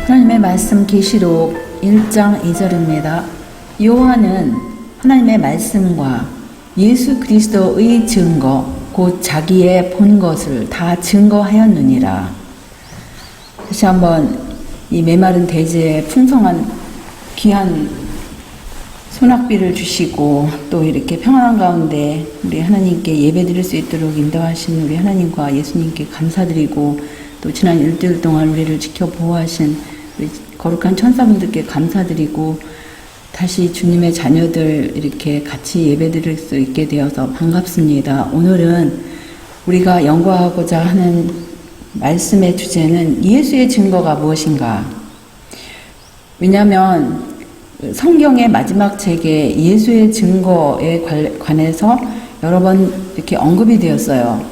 하나님의 말씀 계시록 1장 2절입니다. 요한은 하나님의 말씀과 예수 그리스도의 증거 곧 자기의 본 것을 다 증거하였느니라. 다시 한번 이 메마른 대지에 풍성한 귀한 소낙비를 주시고 또 이렇게 평안한 가운데 우리 하나님께 예배드릴 수 있도록 인도하신 우리 하나님과 예수님께 감사드리고 또 지난 일주일 동안 우리를 지켜 보호하신 우리 거룩한 천사분들께 감사드리고 다시 주님의 자녀들 이렇게 같이 예배드릴 수 있게 되어서 반갑습니다. 오늘은 우리가 연구하고자 하는 말씀의 주제는 예수의 증거가 무엇인가? 왜냐하면 성경의 마지막 책에 예수의 증거에 관해서 여러 번 이렇게 언급이 되었어요.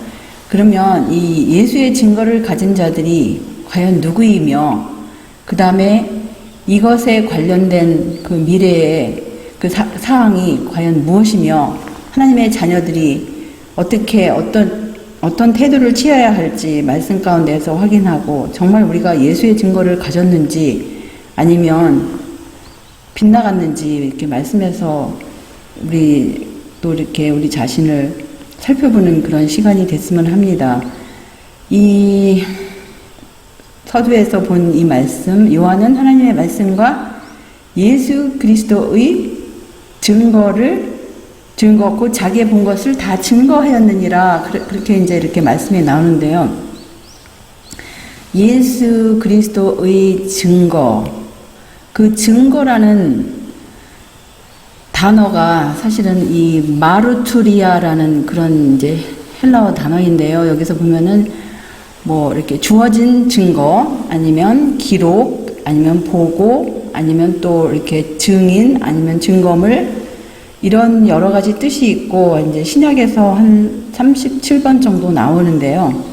그러면 이 예수의 증거를 가진 자들이 과연 누구이며 그 다음에 이것에 관련된 그 미래의 그 사항이 과연 무엇이며 하나님의 자녀들이 어떻게 어떤 태도를 취해야 할지 말씀 가운데서 확인하고 정말 우리가 예수의 증거를 가졌는지 아니면 빗나갔는지 이렇게 말씀해서 우리 또 이렇게 우리 자신을 살펴보는 그런 시간이 됐으면 합니다. 이 서두에서 본 이 말씀, 요한은 하나님의 말씀과 예수 그리스도의 증거 곧 자기의 본 것을 다 증거하였느니라. 그렇게 이제 이렇게 말씀이 나오는데요. 예수 그리스도의 증거, 그 증거라는 단어가 사실은 이 마르투리아라는 그런 이제 헬라어 단어인데요. 여기서 보면은 뭐 이렇게 주어진 증거, 아니면 기록, 아니면 보고, 아니면 또 이렇게 증인, 아니면 증거물, 이런 여러 가지 뜻이 있고, 이제 신약에서 한 37번 정도 나오는데요.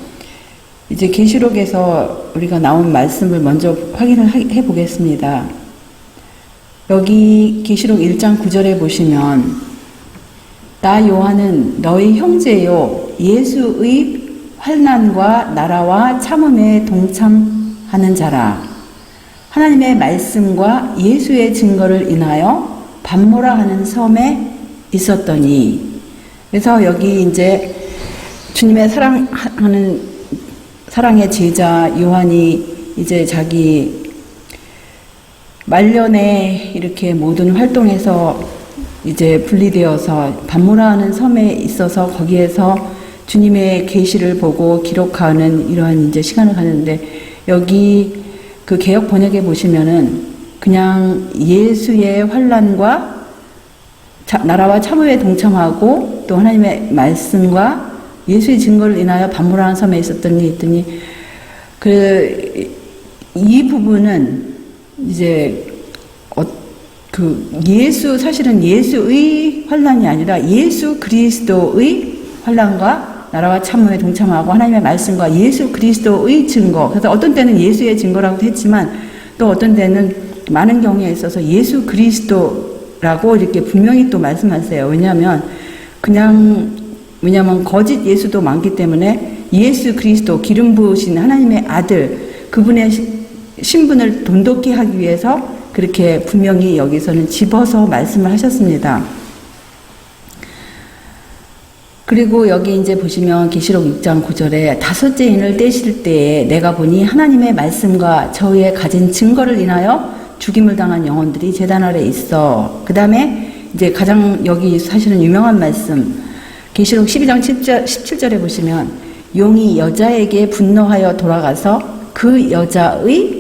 이제 계시록에서 우리가 나온 말씀을 먼저 확인을 해 보겠습니다. 여기 계시록 1장 9절에 보시면 나 요한은 너희 형제요 예수의 환난과 나라와 참음에 동참하는 자라. 하나님의 말씀과 예수의 증거를 인하여 밤모라 하는 섬에 있었더니. 그래서 여기 이제 주님의 사랑의 제자 요한이 이제 자기 말년에 이렇게 모든 활동에서 이제 분리되어서 밤모라 하는 섬에 있어서 거기에서 주님의 계시를 보고 기록하는 이러한 이제 시간을 가는데 여기 그 개역 번역에 보시면은 그냥 예수의 환난과 나라와 참음에 동참하고 또 하나님의 말씀과 예수의 증거를 인하여 밤모라 하는 섬에 있었더니 했더니 이 부분은 이제 사실은 예수의 환난이 아니라 예수 그리스도의 환난과 나라와 참음에 동참하고 하나님의 말씀과 예수 그리스도의 증거. 그래서 어떤 때는 예수의 증거라고도 했지만 또 어떤 때는 많은 경우에 있어서 예수 그리스도라고 이렇게 분명히 또 말씀하세요. 왜냐하면 거짓 예수도 많기 때문에 예수 그리스도 기름 부으신 하나님의 아들 그분의 신분을 돈독히 하기 위해서 그렇게 분명히 여기서는 집어서 말씀을 하셨습니다. 그리고 여기 이제 보시면 계시록 6장 9절에 다섯째 인을 떼실 때에 내가 보니 하나님의 말씀과 저의 가진 증거를 인하여 죽임을 당한 영혼들이 제단 아래 있어. 그 다음에 이제 가장 여기 사실은 유명한 말씀 계시록 12장 17절에 보시면 용이 여자에게 분노하여 돌아가서 그 여자의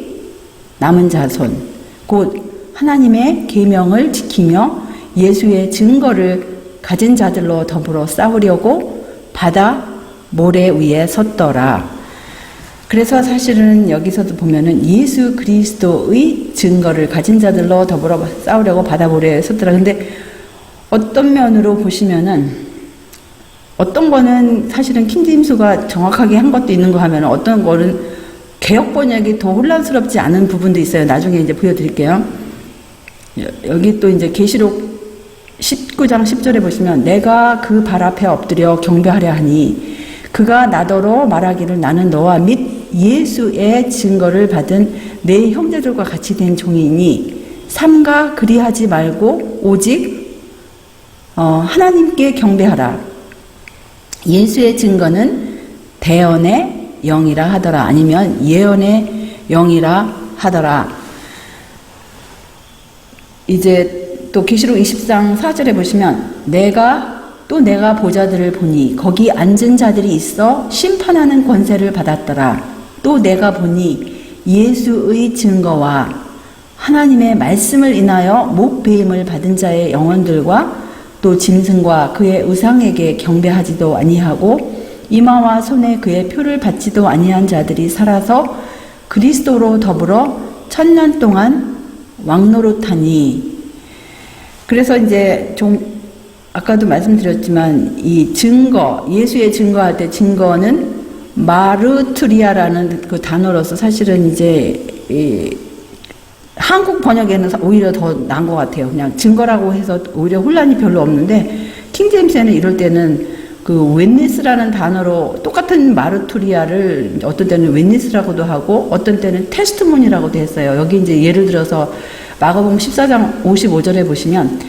남은 자손 곧 하나님의 계명을 지키며 예수의 증거를 가진 자들로 더불어 싸우려고 바다 모래 위에 섰더라. 그래서 사실은 여기서도 보면은 예수 그리스도의 증거를 가진 자들로 더불어 싸우려고 바다 모래에 섰더라. 근데 어떤 면으로 보시면은 어떤 거는 사실은 킹제임스가 정확하게 한 것도 있는 거 하면 어떤 거는 개역 번역이 더 혼란스럽지 않은 부분도 있어요. 나중에 이제 보여드릴게요. 여기 또 이제 계시록 19장 10절에 보시면 내가 그 발 앞에 엎드려 경배하려 하니 그가 나더러 말하기를 나는 너와 및 예수의 증거를 받은 내 형제들과 같이 된 종이니 삼가 그리하지 말고 오직 하나님께 경배하라. 예수의 증거는 대언의 영이라 하더라. 아니면 예언의 영이라 하더라. 이제 또 계시록 20장 4절에 보시면 내가 보자들을 보니 거기 앉은 자들이 있어 심판하는 권세를 받았더라. 또 내가 보니 예수의 증거와 하나님의 말씀을 인하여 목배임을 받은 자의 영혼들과 또 짐승과 그의 우상에게 경배하지도 아니하고 이마와 손에 그의 표를 받지도 아니한 자들이 살아서 그리스도로 더불어 1000년 동안 왕노릇하니. 그래서 이제 아까도 말씀드렸지만 이 증거, 예수의 증거할 때 증거는 마르투리아라는 그 단어로서 사실은 이제 한국 번역에는 오히려 더 나은 것 같아요. 그냥 증거라고 해서 오히려 혼란이 별로 없는데 킹제임스에는 이럴 때는 그 웬니스라는 단어로 똑같은 마르투리아를 어떤 때는 웬니스라고도 하고 어떤 때는 테스트몬이라고도 했어요. 여기 이제 예를 들어서 마가복음 14장 55절에 보시면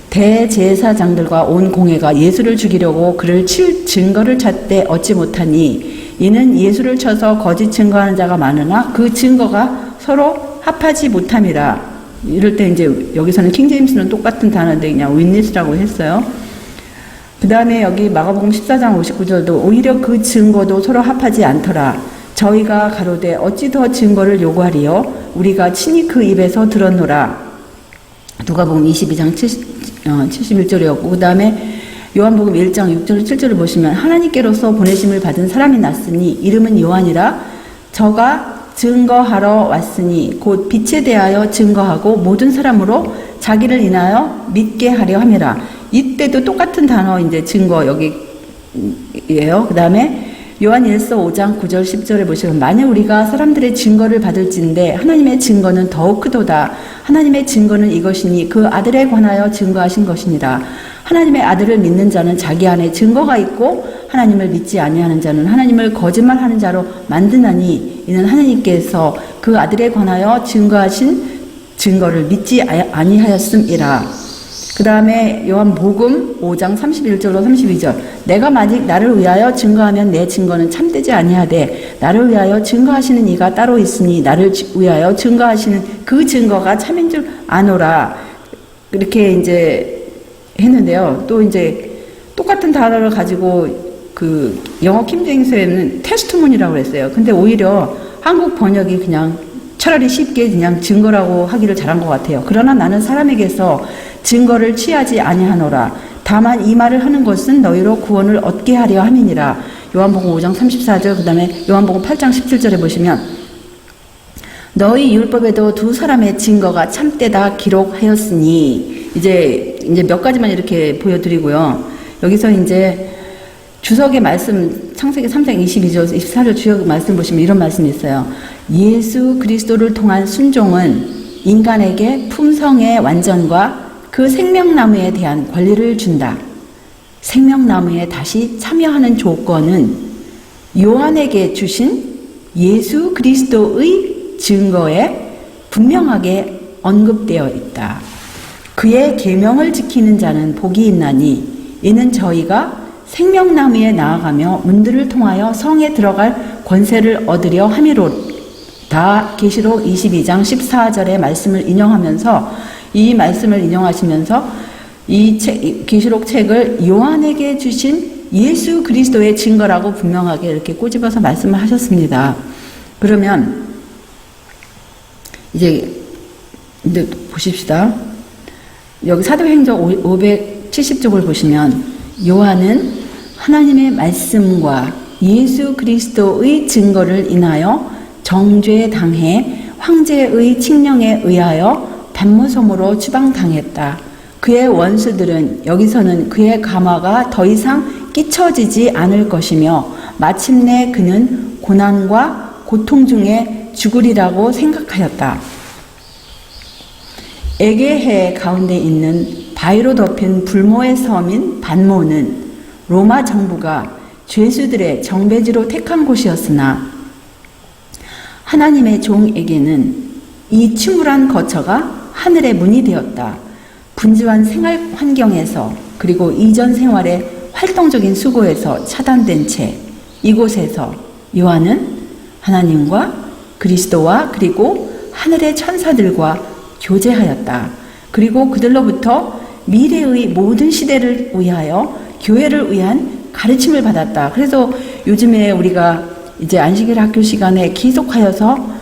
대제사장들과 온 공회가 예수를 죽이려고 그를 칠 증거를 찾되 얻지 못하니 이는 예수를 쳐서 거짓 증거하는 자가 많으나 그 증거가 서로 합하지 못함이라. 이럴 때 이제 여기서는 킹제임스는 똑같은 단어인데 그냥 윈니스라고 했어요. 그 다음에 여기 마가복음 14장 59절도 오히려 그 증거도 서로 합하지 않더라. 저희가 가로되 어찌 더 증거를 요구하리요? 우리가 친히 그 입에서 들었노라. 누가복음 22장 71절이었고 그 다음에 요한복음 1장 6절 7절을 보시면 하나님께로서 보내심을 받은 사람이 났으니 이름은 요한이라. 저가 증거하러 왔으니 곧 빛에 대하여 증거하고 모든 사람으로 자기를 인하여 믿게 하려 함이라. 이때도 똑같은 단어 이제 증거 여기예요. 그 다음에 요한일서 5장 9절 10절에 보시면 만약 우리가 사람들의 증거를 받을진대 하나님의 증거는 더욱 크도다. 하나님의 증거는 이것이니 그 아들에 관하여 증거하신 것이니라. 하나님의 아들을 믿는 자는 자기 안에 증거가 있고 하나님을 믿지 아니하는 자는 하나님을 거짓말하는 자로 만드나니 이는 하나님께서 그 아들에 관하여 증거하신 증거를 믿지 아니하였음이라. 그 다음에 요한복음 5장 31절로 32절 내가 만일 나를 위하여 증거하면 내 증거는 참되지 아니하되 나를 위하여 증거하시는 이가 따로 있으니 나를 위하여 증거하시는 그 증거가 참인 줄 아노라. 이렇게 이제 했는데요. 또 이제 똑같은 단어를 가지고 그 영어 킹제임스에는 테스트몬이라고 했어요. 근데 오히려 한국 번역이 그냥 차라리 쉽게 그냥 증거라고 하기를 잘한 것 같아요. 그러나 나는 사람에게서 증거를 취하지 아니하노라. 다만 이 말을 하는 것은 너희로 구원을 얻게 하려 함이니라. 요한복음 5장 34절 그 다음에 요한복음 8장 17절에 보시면 너희 율법에도 두 사람의 증거가 참되다 기록하였으니 이제 몇 가지만 이렇게 보여드리고요. 여기서 이제 주석의 말씀 창세기 3장 22절 24절 주역 말씀 보시면 이런 말씀이 있어요. 예수 그리스도를 통한 순종은 인간에게 품성의 완전과 그 생명나무에 대한 권리를 준다. 생명나무에 다시 참여하는 조건은 요한에게 주신 예수 그리스도의 증거에 분명하게 언급되어 있다. 그의 계명을 지키는 자는 복이 있나니 이는 저희가 생명나무에 나아가며 문들을 통하여 성에 들어갈 권세를 얻으려 함이로다. 계시록 22장 14절의 말씀을 인용하면서 이 말씀을 인용하시면서 이 계시록 책을 요한에게 주신 예수 그리스도의 증거라고 분명하게 이렇게 꼬집어서 말씀을 하셨습니다. 그러면 이제 보십시다. 여기 사도행전 570쪽을 보시면 요한은 하나님의 말씀과 예수 그리스도의 증거를 인하여 정죄 당해 황제의 칙령에 의하여 단무섬으로 추방당했다. 그의 원수들은 여기서는 그의 감화가 더 이상 끼쳐지지 않을 것이며 마침내 그는 고난과 고통 중에 죽으리라고 생각하였다. 에게해 가운데 있는 바위로 덮인 불모의 섬인 반모는 로마 정부가 죄수들의 정배지로 택한 곳이었으나 하나님의 종에게는 이 침울한 거처가 하늘의 문이 되었다. 분주한 생활 환경에서 그리고 이전 생활의 활동적인 수고에서 차단된 채 이곳에서 요한은 하나님과 그리스도와 그리고 하늘의 천사들과 교제하였다. 그리고 그들로부터 미래의 모든 시대를 위하여 교회를 위한 가르침을 받았다. 그래서 요즘에 우리가 이제 안식일 학교 시간에 계속하여서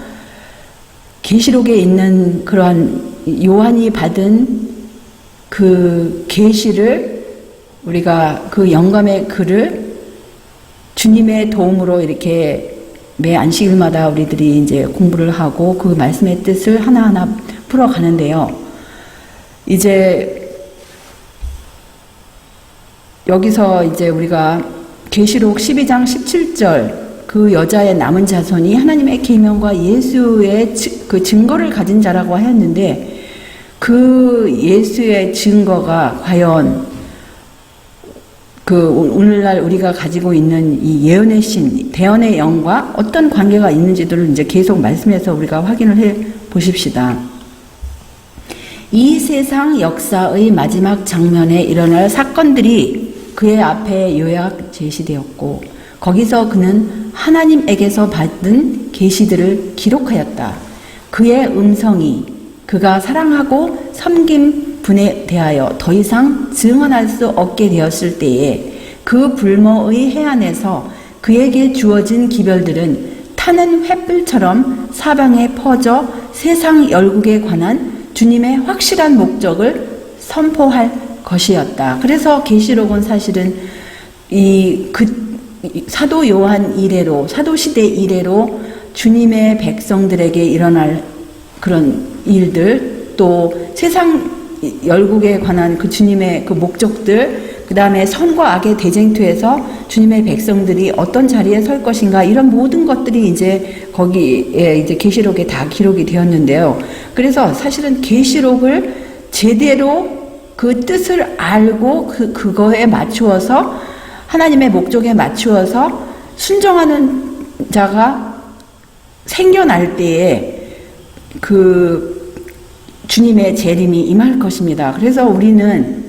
계시록에 있는 그러한 요한이 받은 그 계시를 우리가 그 영감의 글을 주님의 도움으로 이렇게 매 안식일마다 우리들이 이제 공부를 하고 그 말씀의 뜻을 하나하나 풀어가는데요. 이제 여기서 이제 우리가 계시록 12장 17절 그 여자의 남은 자손이 하나님의 계명과 예수의 그 증거를 가진 자라고 하였는데 그 예수의 증거가 과연 그 오늘날 우리가 가지고 있는 이 예언의 신, 대언의 영과 어떤 관계가 있는지들을 이제 계속 말씀해서 우리가 확인을 해 보십시다. 이 세상 역사의 마지막 장면에 일어날 사건들이 그의 앞에 요약 제시되었고 거기서 그는 하나님에게서 받은 계시들을 기록하였다. 그의 음성이 그가 사랑하고 섬긴 분에 대하여 더 이상 증언할 수 없게 되었을 때에 그 불모의 해안에서 그에게 주어진 기별들은 타는 횃불처럼 사방에 퍼져 세상 열국에 관한 주님의 확실한 목적을 선포할 것이었다. 그래서 계시록은 사실은 사도 요한 이래로 사도 시대 이래로 주님의 백성들에게 일어날 그런 일들 또 세상 열국에 관한 그 주님의 그 목적들 그 다음에 선과 악의 대쟁투에서 주님의 백성들이 어떤 자리에 설 것인가 이런 모든 것들이 이제 거기에 이제 계시록에 다 기록이 되었는데요. 그래서 사실은 계시록을 제대로 그 뜻을 알고 그거에 맞추어서 하나님의 목적에 맞추어서 순종하는 자가 생겨날 때에 그 주님의 재림이 임할 것입니다. 그래서 우리는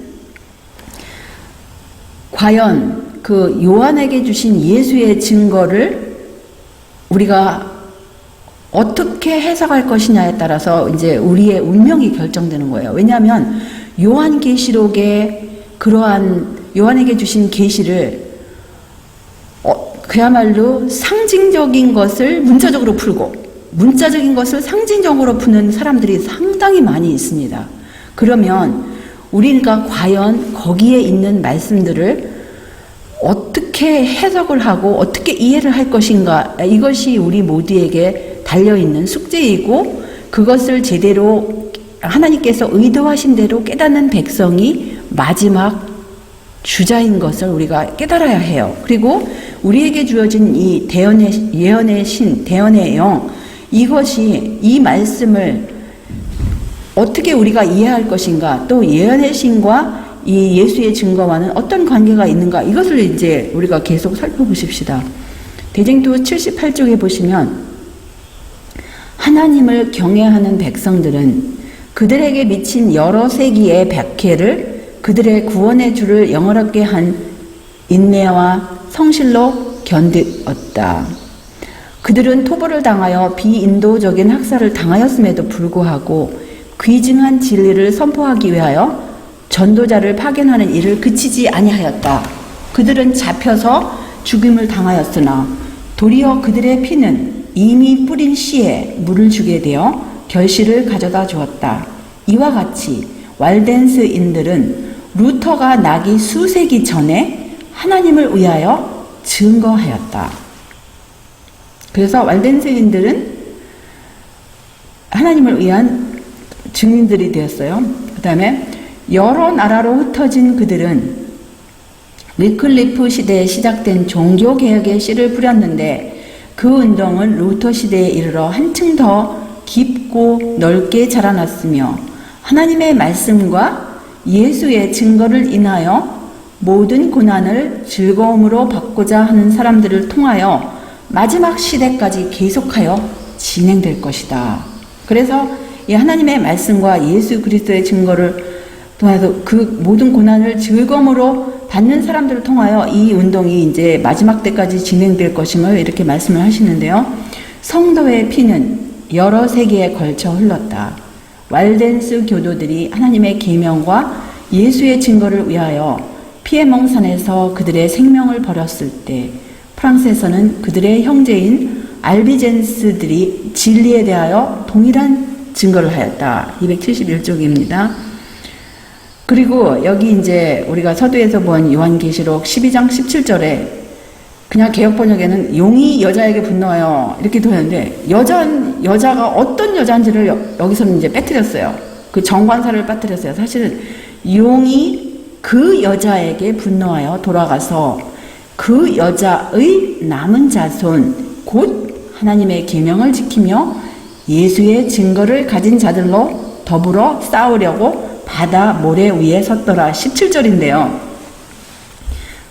과연 그 요한에게 주신 예수의 증거를 우리가 어떻게 해석할 것이냐에 따라서 이제 우리의 운명이 결정되는 거예요. 왜냐하면 요한계시록에 그러한 요한에게 주신 계시를 그야말로 상징적인 것을 문자적으로 풀고 문자적인 것을 상징적으로 푸는 사람들이 상당히 많이 있습니다. 그러면 우리가 과연 거기에 있는 말씀들을 어떻게 해석을 하고 어떻게 이해를 할 것인가 이것이 우리 모두에게 달려있는 숙제이고 그것을 제대로 하나님께서 의도하신 대로 깨닫는 백성이 마지막 주자인 것을 우리가 깨달아야 해요. 그리고 우리에게 주어진 이 예언의 신, 대언의 영 이것이 이 말씀을 어떻게 우리가 이해할 것인가 또 예언의 신과 이 예수의 증거와는 어떤 관계가 있는가 이것을 이제 우리가 계속 살펴보십시다. 대쟁투 78쪽에 보시면 하나님을 경외하는 백성들은 그들에게 미친 여러 세기의 박해를 그들의 구원의 주를 영원하게 한 인내와 성실로 견디었다. 그들은 토벌을 당하여 비인도적인 학살을 당하였음에도 불구하고 귀중한 진리를 선포하기 위하여 전도자를 파견하는 일을 그치지 아니하였다. 그들은 잡혀서 죽임을 당하였으나 도리어 그들의 피는 이미 뿌린 씨에 물을 주게 되어 결실을 가져다 주었다. 이와 같이 왈덴스인들은 루터가 나기 수세기 전에 하나님을 위하여 증거하였다. 그래서 왈덴스인들은 하나님을 위한 증인들이 되었어요. 그 다음에 여러 나라로 흩어진 그들은 위클리프 시대에 시작된 종교개혁의 씨를 뿌렸는데 그 운동은 루터 시대에 이르러 한층 더 깊고 넓게 자라났으며 하나님의 말씀과 예수의 증거를 인하여 모든 고난을 즐거움으로 받고자 하는 사람들을 통하여 마지막 시대까지 계속하여 진행될 것이다. 그래서 이 하나님의 말씀과 예수 그리스도의 증거를 통해서 그 모든 고난을 즐거움으로 받는 사람들을 통하여 이 운동이 이제 마지막 때까지 진행될 것임을 이렇게 말씀을 하시는데요. 성도의 피는 여러 세기에 걸쳐 흘렀다. 왈덴스 교도들이 하나님의 계명과 예수의 증거를 위하여 피에몽산에서 그들의 생명을 버렸을 때 프랑스에서는 그들의 형제인 알비젠스들이 진리에 대하여 동일한 증거를 하였다. 271쪽입니다. 그리고 여기 이제 우리가 서두에서 본 요한계시록 12장 17절에 그냥 개역번역에는 용이 여자에게 분노하여 이렇게 되었는데 여자가 어떤 여자인지를 여기서는 이제 빼뜨렸어요. 그 정관사를 빠뜨렸어요. 사실은 용이 그 여자에게 분노하여 돌아가서 그 여자의 남은 자손 곧 하나님의 계명을 지키며 예수의 증거를 가진 자들로 더불어 싸우려고 바다 모래 위에 섰더라. 17절인데요.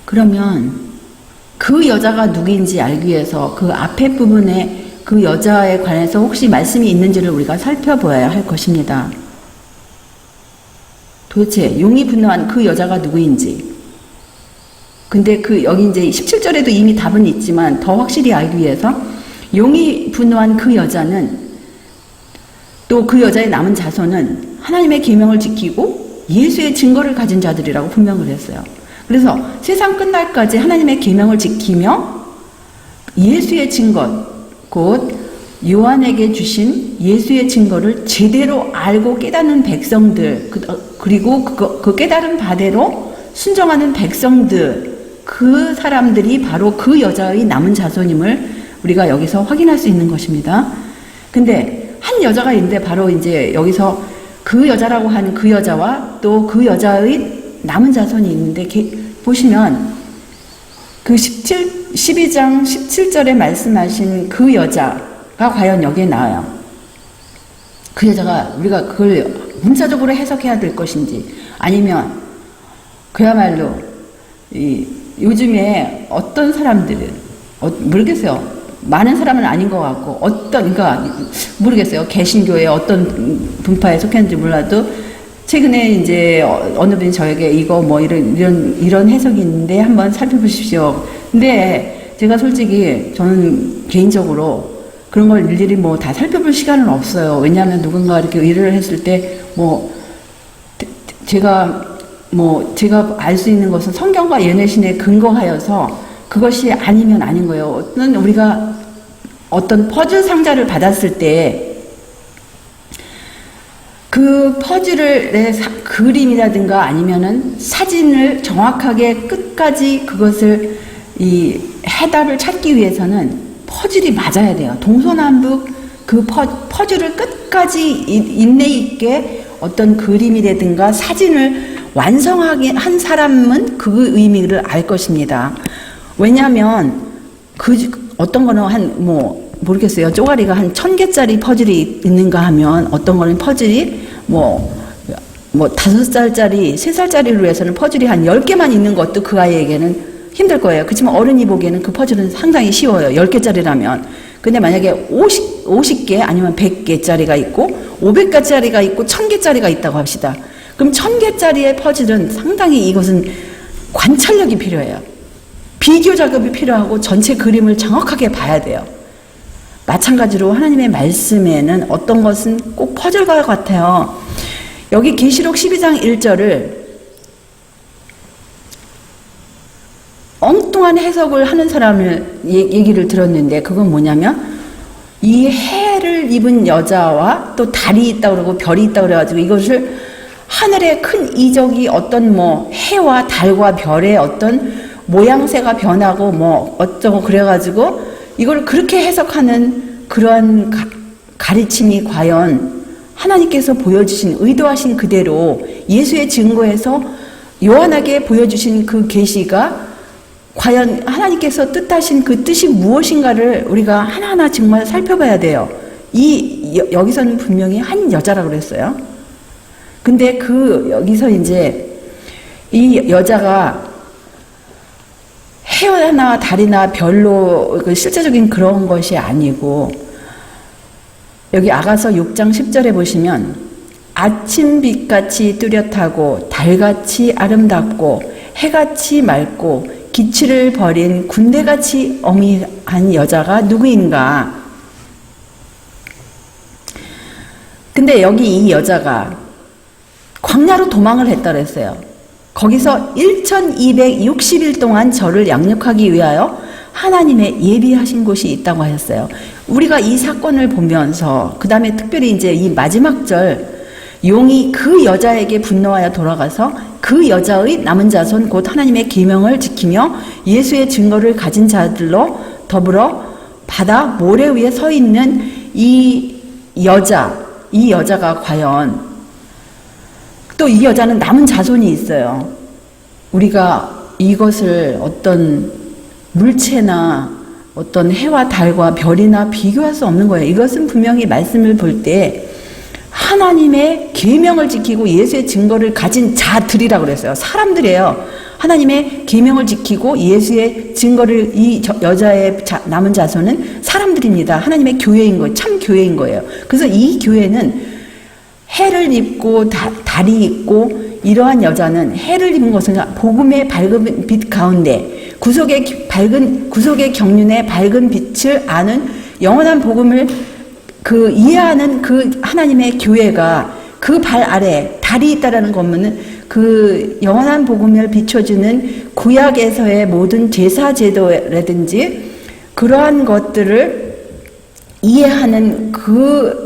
그러면 그 여자가 누구인지 알기 위해서 그 앞에 부분에 그 여자에 관해서 혹시 말씀이 있는지를 우리가 살펴보아야 할 것입니다. 도대체 용이 분노한 그 여자가 누구인지. 근데 여기 이제 17절에도 이미 답은 있지만 더 확실히 알기 위해서 용이 분노한 그 여자는 또 그 여자의 남은 자손은 하나님의 계명을 지키고 예수의 증거를 가진 자들이라고 분명을 했어요. 그래서 세상 끝날까지 하나님의 계명을 지키며 예수의 증거, 곧 요한에게 주신 예수의 증거를 제대로 알고 깨닫는 백성들, 그리고 그 깨달은 바대로 순종하는 백성들, 그 사람들이 바로 그 여자의 남은 자손임을 우리가 여기서 확인할 수 있는 것입니다. 근데 한 여자가 있는데 바로 이제 여기서 그 여자라고 하는 그 여자와 또 그 여자의 남은 자손이 있는데 보시면 그 12장 17절에 말씀하신 그 여자가 과연 여기에 나와요. 그 여자가 우리가 그걸 문자적으로 해석해야 될 것인지 아니면 그야말로 요즘에 어떤 사람들은 모르겠어요. 많은 사람은 아닌 것 같고 그러니까 모르겠어요. 개신교의 어떤 분파에 속했는지 몰라도 최근에 이제 어느 분이 저에게 이거 뭐 이런 해석이 있는데 한번 살펴보십시오. 근데 제가 솔직히 저는 개인적으로 그런 걸 일일이 뭐 다 살펴볼 시간은 없어요. 왜냐하면 누군가 이렇게 의뢰를 했을 때 제가 알 수 있는 것은 성경과 예내신에 근거하여서 그것이 아니면 아닌 거예요. 우리가 어떤 퍼즐 상자를 받았을 때 그 퍼즐의 그림이라든가 아니면은 사진을 정확하게 끝까지 그것을 해답을 찾기 위해서는 퍼즐이 맞아야 돼요. 동서남북 그 퍼즐을 끝까지 인내 있게 어떤 그림이라든가 사진을 완성하게 한 사람은 그 의미를 알 것입니다. 왜냐하면 어떤 거는 모르겠어요. 쪼가리가 한 1000개짜리 퍼즐이 있는가 하면 어떤 거는 퍼즐이 5살짜리, 3살짜리로 해서는 퍼즐이 한 10개만 있는 것도 그 아이에게는 힘들 거예요. 그렇지만 어른이 보기에는 그 퍼즐은 상당히 쉬워요. 10개짜리라면. 근데 만약에 50개 아니면 100개짜리가 있고 500개짜리가 있고 1000개짜리가 있다고 합시다. 그럼 1000개짜리의 퍼즐은 상당히 이것은 관찰력이 필요해요. 비교 작업이 필요하고 전체 그림을 정확하게 봐야 돼요. 마찬가지로 하나님의 말씀에는 어떤 것은 꼭 퍼즐과 같아요. 여기 계시록 12장 1절을 엉뚱한 해석을 하는 사람을 얘기를 들었는데 그건 뭐냐면 이 해를 입은 여자와 또 달이 있다고 그러고 별이 있다고 그래가지고 이것을 하늘의 큰 이적이 어떤 해와 달과 별의 어떤 모양새가 변하고 어쩌고 그래가지고 이걸 그렇게 해석하는 그러한 가르침이 과연 하나님께서 보여주신 의도하신 그대로 예수의 증거에서 요한에게 보여주신 그 계시가 과연 하나님께서 뜻하신 그 뜻이 무엇인가를 우리가 하나하나 정말 살펴봐야 돼요. 여기서는 분명히 한 여자라고 그랬어요. 근데 여기서 이제 이 여자가 해나 달이나 별로 실제적인 그런 것이 아니고 여기 아가서 6장 10절에 보시면 아침빛같이 뚜렷하고 달같이 아름답고 해같이 맑고 기치를 버린 군대같이 어미한 여자가 누구인가? 근데 여기 이 여자가 광야로 도망을 했다 그랬어요. 거기서 1260일 동안 저를 양육하기 위하여 하나님의 예비하신 곳이 있다고 하셨어요. 우리가 이 사건을 보면서 그 다음에 특별히 이제 이 마지막 절 용이 그 여자에게 분노하여 돌아가서 그 여자의 남은 자손 곧 하나님의 계명을 지키며 예수의 증거를 가진 자들로 더불어 바다 모래 위에 서 있는 이 여자가 과연 또 이 여자는 남은 자손이 있어요. 우리가 이것을 어떤 물체나 어떤 해와 달과 별이나 비교할 수 없는 거예요. 이것은 분명히 말씀을 볼 때 하나님의 계명을 지키고 예수의 증거를 가진 자들이라고 그랬어요. 사람들이에요. 하나님의 계명을 지키고 예수의 증거를 이 여자의 남은 자손은 사람들입니다. 하나님의 교회인 거예요. 참 교회인 거예요. 그래서 이 교회는 해를 입고 달이 있고 이러한 여자는 해를 입은 것은 복음의 밝은 빛 가운데 구속의 경륜의 밝은 빛을 아는 영원한 복음을 이해하는 그 하나님의 교회가 그 발 아래 달이 있다라는 것은 그 영원한 복음을 비춰주는 구약에서의 모든 제사 제도라든지 그러한 것들을 이해하는 그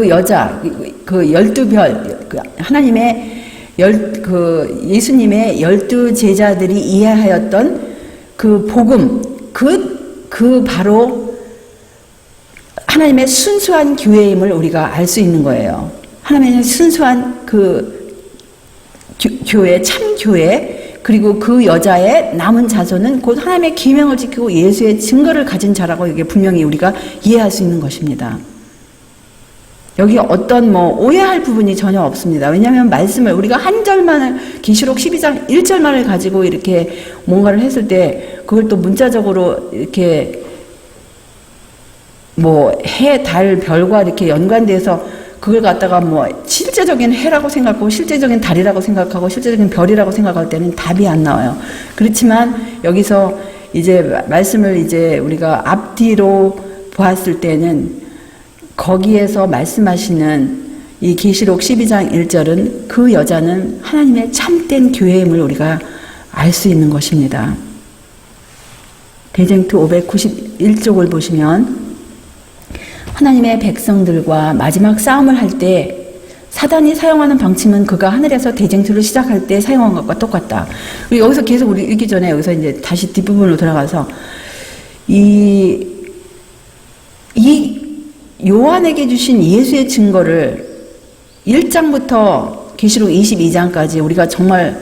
여자, 그 12별, 하나님의 예수님의 12제자들이 이해하였던 그 복음, 그 바로 하나님의 순수한 교회임을 우리가 알 수 있는 거예요. 하나님의 순수한 교회, 참 교회, 그리고 그 여자의 남은 자손은 곧 하나님의 계명을 지키고 예수의 증거를 가진 자라고 이게 분명히 우리가 이해할 수 있는 것입니다. 여기 어떤 오해할 부분이 전혀 없습니다. 왜냐하면 말씀을 우리가 한 절만을 계시록 12장 1절만을 가지고 이렇게 뭔가를 했을 때 그걸 또 문자적으로 이렇게 해, 달, 별과 이렇게 연관돼서 그걸 갖다가 실제적인 해라고 생각하고 실제적인 달이라고 생각하고 실제적인 별이라고 생각할 때는 답이 안 나와요. 그렇지만 여기서 이제 말씀을 이제 우리가 앞뒤로 보았을 때는 거기에서 말씀하시는 이 계시록 12장 1절은 그 여자는 하나님의 참된 교회임을 우리가 알 수 있는 것입니다. 대쟁투 591쪽을 보시면 하나님의 백성들과 마지막 싸움을 할 때 사단이 사용하는 방침은 그가 하늘에서 대쟁투를 시작할 때 사용한 것과 똑같다. 여기서 계속 우리 읽기 전에 여기서 이제 다시 뒷부분으로 돌아가서 이 요한에게 주신 예수의 증거를 1장부터 계시록 22장까지 우리가 정말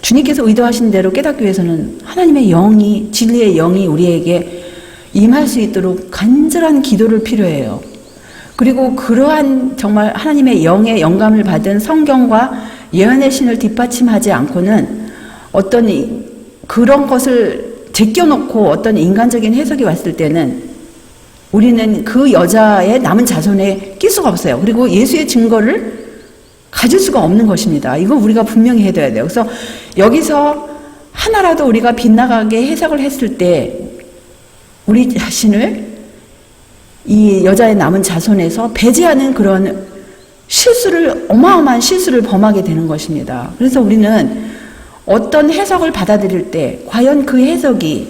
주님께서 의도하신 대로 깨닫기 위해서는 하나님의 영이, 진리의 영이 우리에게 임할 수 있도록 간절한 기도를 필요해요. 그리고 그러한 정말 하나님의 영의 영감을 받은 성경과 예언의 신을 뒷받침하지 않고는 어떤 그런 것을 제껴놓고 어떤 인간적인 해석이 왔을 때는 우리는 그 여자의 남은 자손에 낄 수가 없어요. 그리고 예수의 증거를 가질 수가 없는 것입니다. 이거 우리가 분명히 해둬야 돼요. 그래서 여기서 하나라도 우리가 빗나가게 해석을 했을 때 우리 자신을 이 여자의 남은 자손에서 배제하는 그런 어마어마한 실수를 범하게 되는 것입니다. 그래서 우리는 어떤 해석을 받아들일 때 과연 그 해석이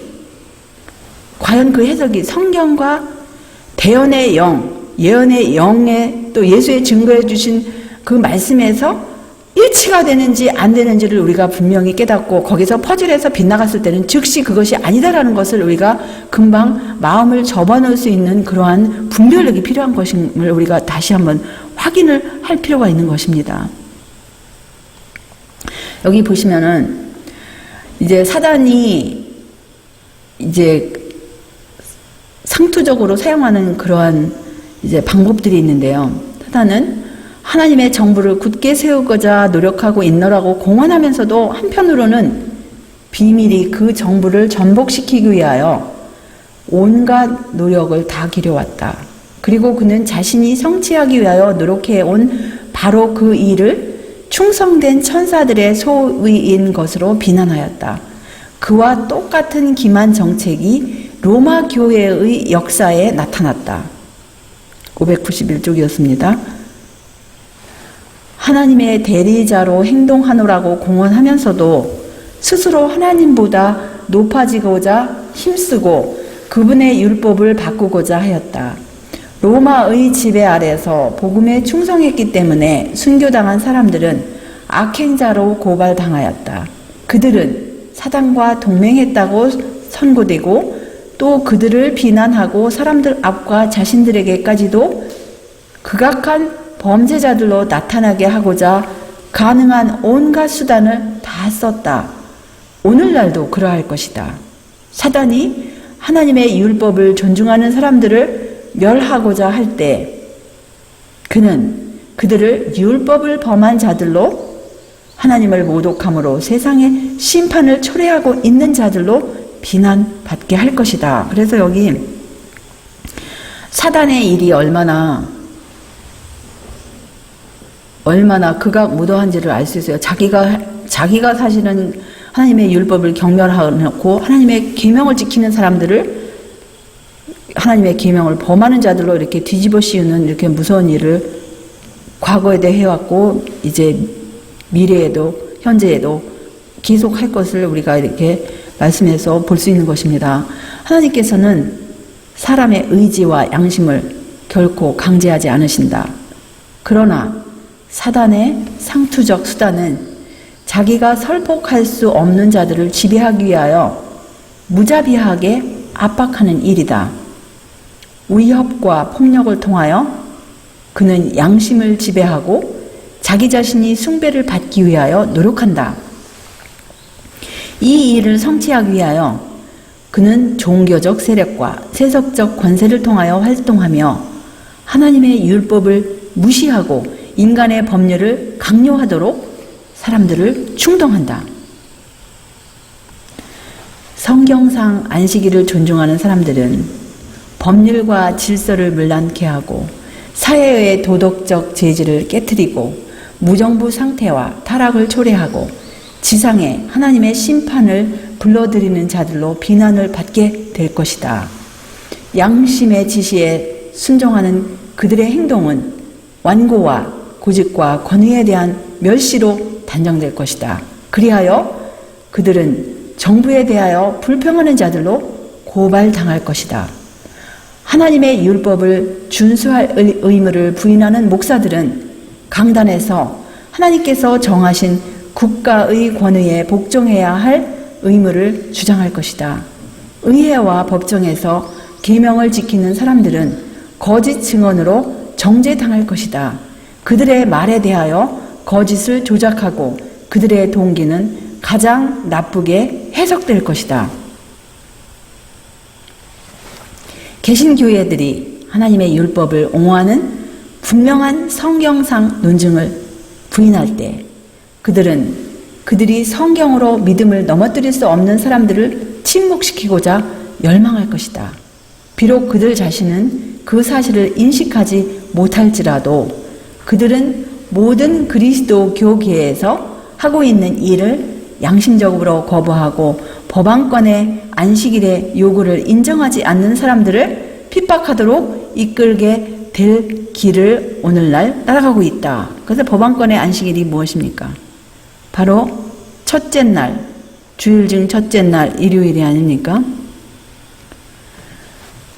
성경과 대언의 영, 예언의 영에 또 예수의 증거해 주신 그 말씀에서 일치가 되는지 안 되는지를 우리가 분명히 깨닫고 거기서 퍼즐해서 빗나갔을 때는 즉시 그것이 아니다라는 것을 우리가 금방 마음을 접어넣을 수 있는 그러한 분별력이 필요한 것임을 우리가 다시 한번 확인을 할 필요가 있는 것입니다. 여기 보시면은 이제 사단이 이제 상투적으로 사용하는 그러한 이제 방법들이 있는데요. 사단은 하나님의 정부를 굳게 세우고자 노력하고 인널하고 공언하면서도 한편으로는 비밀히 그 정부를 전복시키기 위하여 온갖 노력을 다 기려왔다. 그리고 그는 자신이 성취하기 위하여 노력해온 바로 그 일을 충성된 천사들의 소위인 것으로 비난하였다. 그와 똑같은 기만 정책이 로마 교회의 역사에 나타났다. 591쪽이었습니다. 하나님의 대리자로 행동하노라고 공언하면서도 스스로 하나님보다 높아지고자 힘쓰고 그분의 율법을 바꾸고자 하였다. 로마의 지배 아래서 복음에 충성했기 때문에 순교당한 사람들은 악행자로 고발당하였다. 그들은 사단과 동맹했다고 선고되고 또 그들을 비난하고 사람들 앞과 자신들에게까지도 극악한 범죄자들로 나타나게 하고자 가능한 온갖 수단을 다 썼다. 오늘날도 그러할 것이다. 사단이 하나님의 율법을 존중하는 사람들을 멸하고자 할 때 그는 그들을 율법을 범한 자들로, 하나님을 모독함으로 세상의 심판을 초래하고 있는 자들로 비난받게 할 것이다. 그래서 여기 사단의 일이 얼마나 극악무도한지를 알 수 있어요. 자기가 사실은 하나님의 율법을 경멸하고 하나님의 계명을 지키는 사람들을 하나님의 계명을 범하는 자들로 이렇게 뒤집어 씌우는 이렇게 무서운 일을 과거에도 해왔고 이제 미래에도 현재에도 계속 할 것을 우리가 이렇게 말씀에서 볼 수 있는 것입니다. 하나님께서는 사람의 의지와 양심을 결코 강제하지 않으신다. 그러나 사단의 상투적 수단은 자기가 설폭할 수 없는 자들을 지배하기 위하여 무자비하게 압박하는 일이다. 위협과 폭력을 통하여 그는 양심을 지배하고 자기 자신이 숭배를 받기 위하여 노력한다. 이 일을 성취하기 위하여 그는 종교적 세력과 세속적 권세를 통하여 활동하며 하나님의 율법을 무시하고 인간의 법률을 강요하도록 사람들을 충동한다. 성경상 안식일을 존중하는 사람들은 법률과 질서를 문란케 하고 사회의 도덕적 재질을 깨트리고 무정부 상태와 타락을 초래하고 지상에 하나님의 심판을 불러들이는 자들로 비난을 받게 될 것이다. 양심의 지시에 순종하는 그들의 행동은 완고와 고집과 권위에 대한 멸시로 단정될 것이다. 그리하여 그들은 정부에 대하여 불평하는 자들로 고발당할 것이다. 하나님의 율법을 준수할 의무를 부인하는 목사들은 강단에서 하나님께서 정하신 국가의 권위에 복종해야 할 의무를 주장할 것이다. 의회와 법정에서 계명을 지키는 사람들은 거짓 증언으로 정죄당할 것이다. 그들의 말에 대하여 거짓을 조작하고 그들의 동기는 가장 나쁘게 해석될 것이다. 개신교회들이 하나님의 율법을 옹호하는 분명한 성경상 논증을 부인할 때 그들이 성경으로 믿음을 넘어뜨릴 수 없는 사람들을 침묵시키고자 열망할 것이다. 비록 그들 자신은 그 사실을 인식하지 못할지라도 그들은 모든 그리스도 교계에서 하고 있는 일을 양심적으로 거부하고 법안권의 안식일의 요구를 인정하지 않는 사람들을 핍박하도록 이끌게 될 길을 오늘날 따라가고 있다. 그래서 법안권의 안식일이 무엇입니까? 바로 첫째 날, 주일 중 첫째 날 일요일이 아닙니까?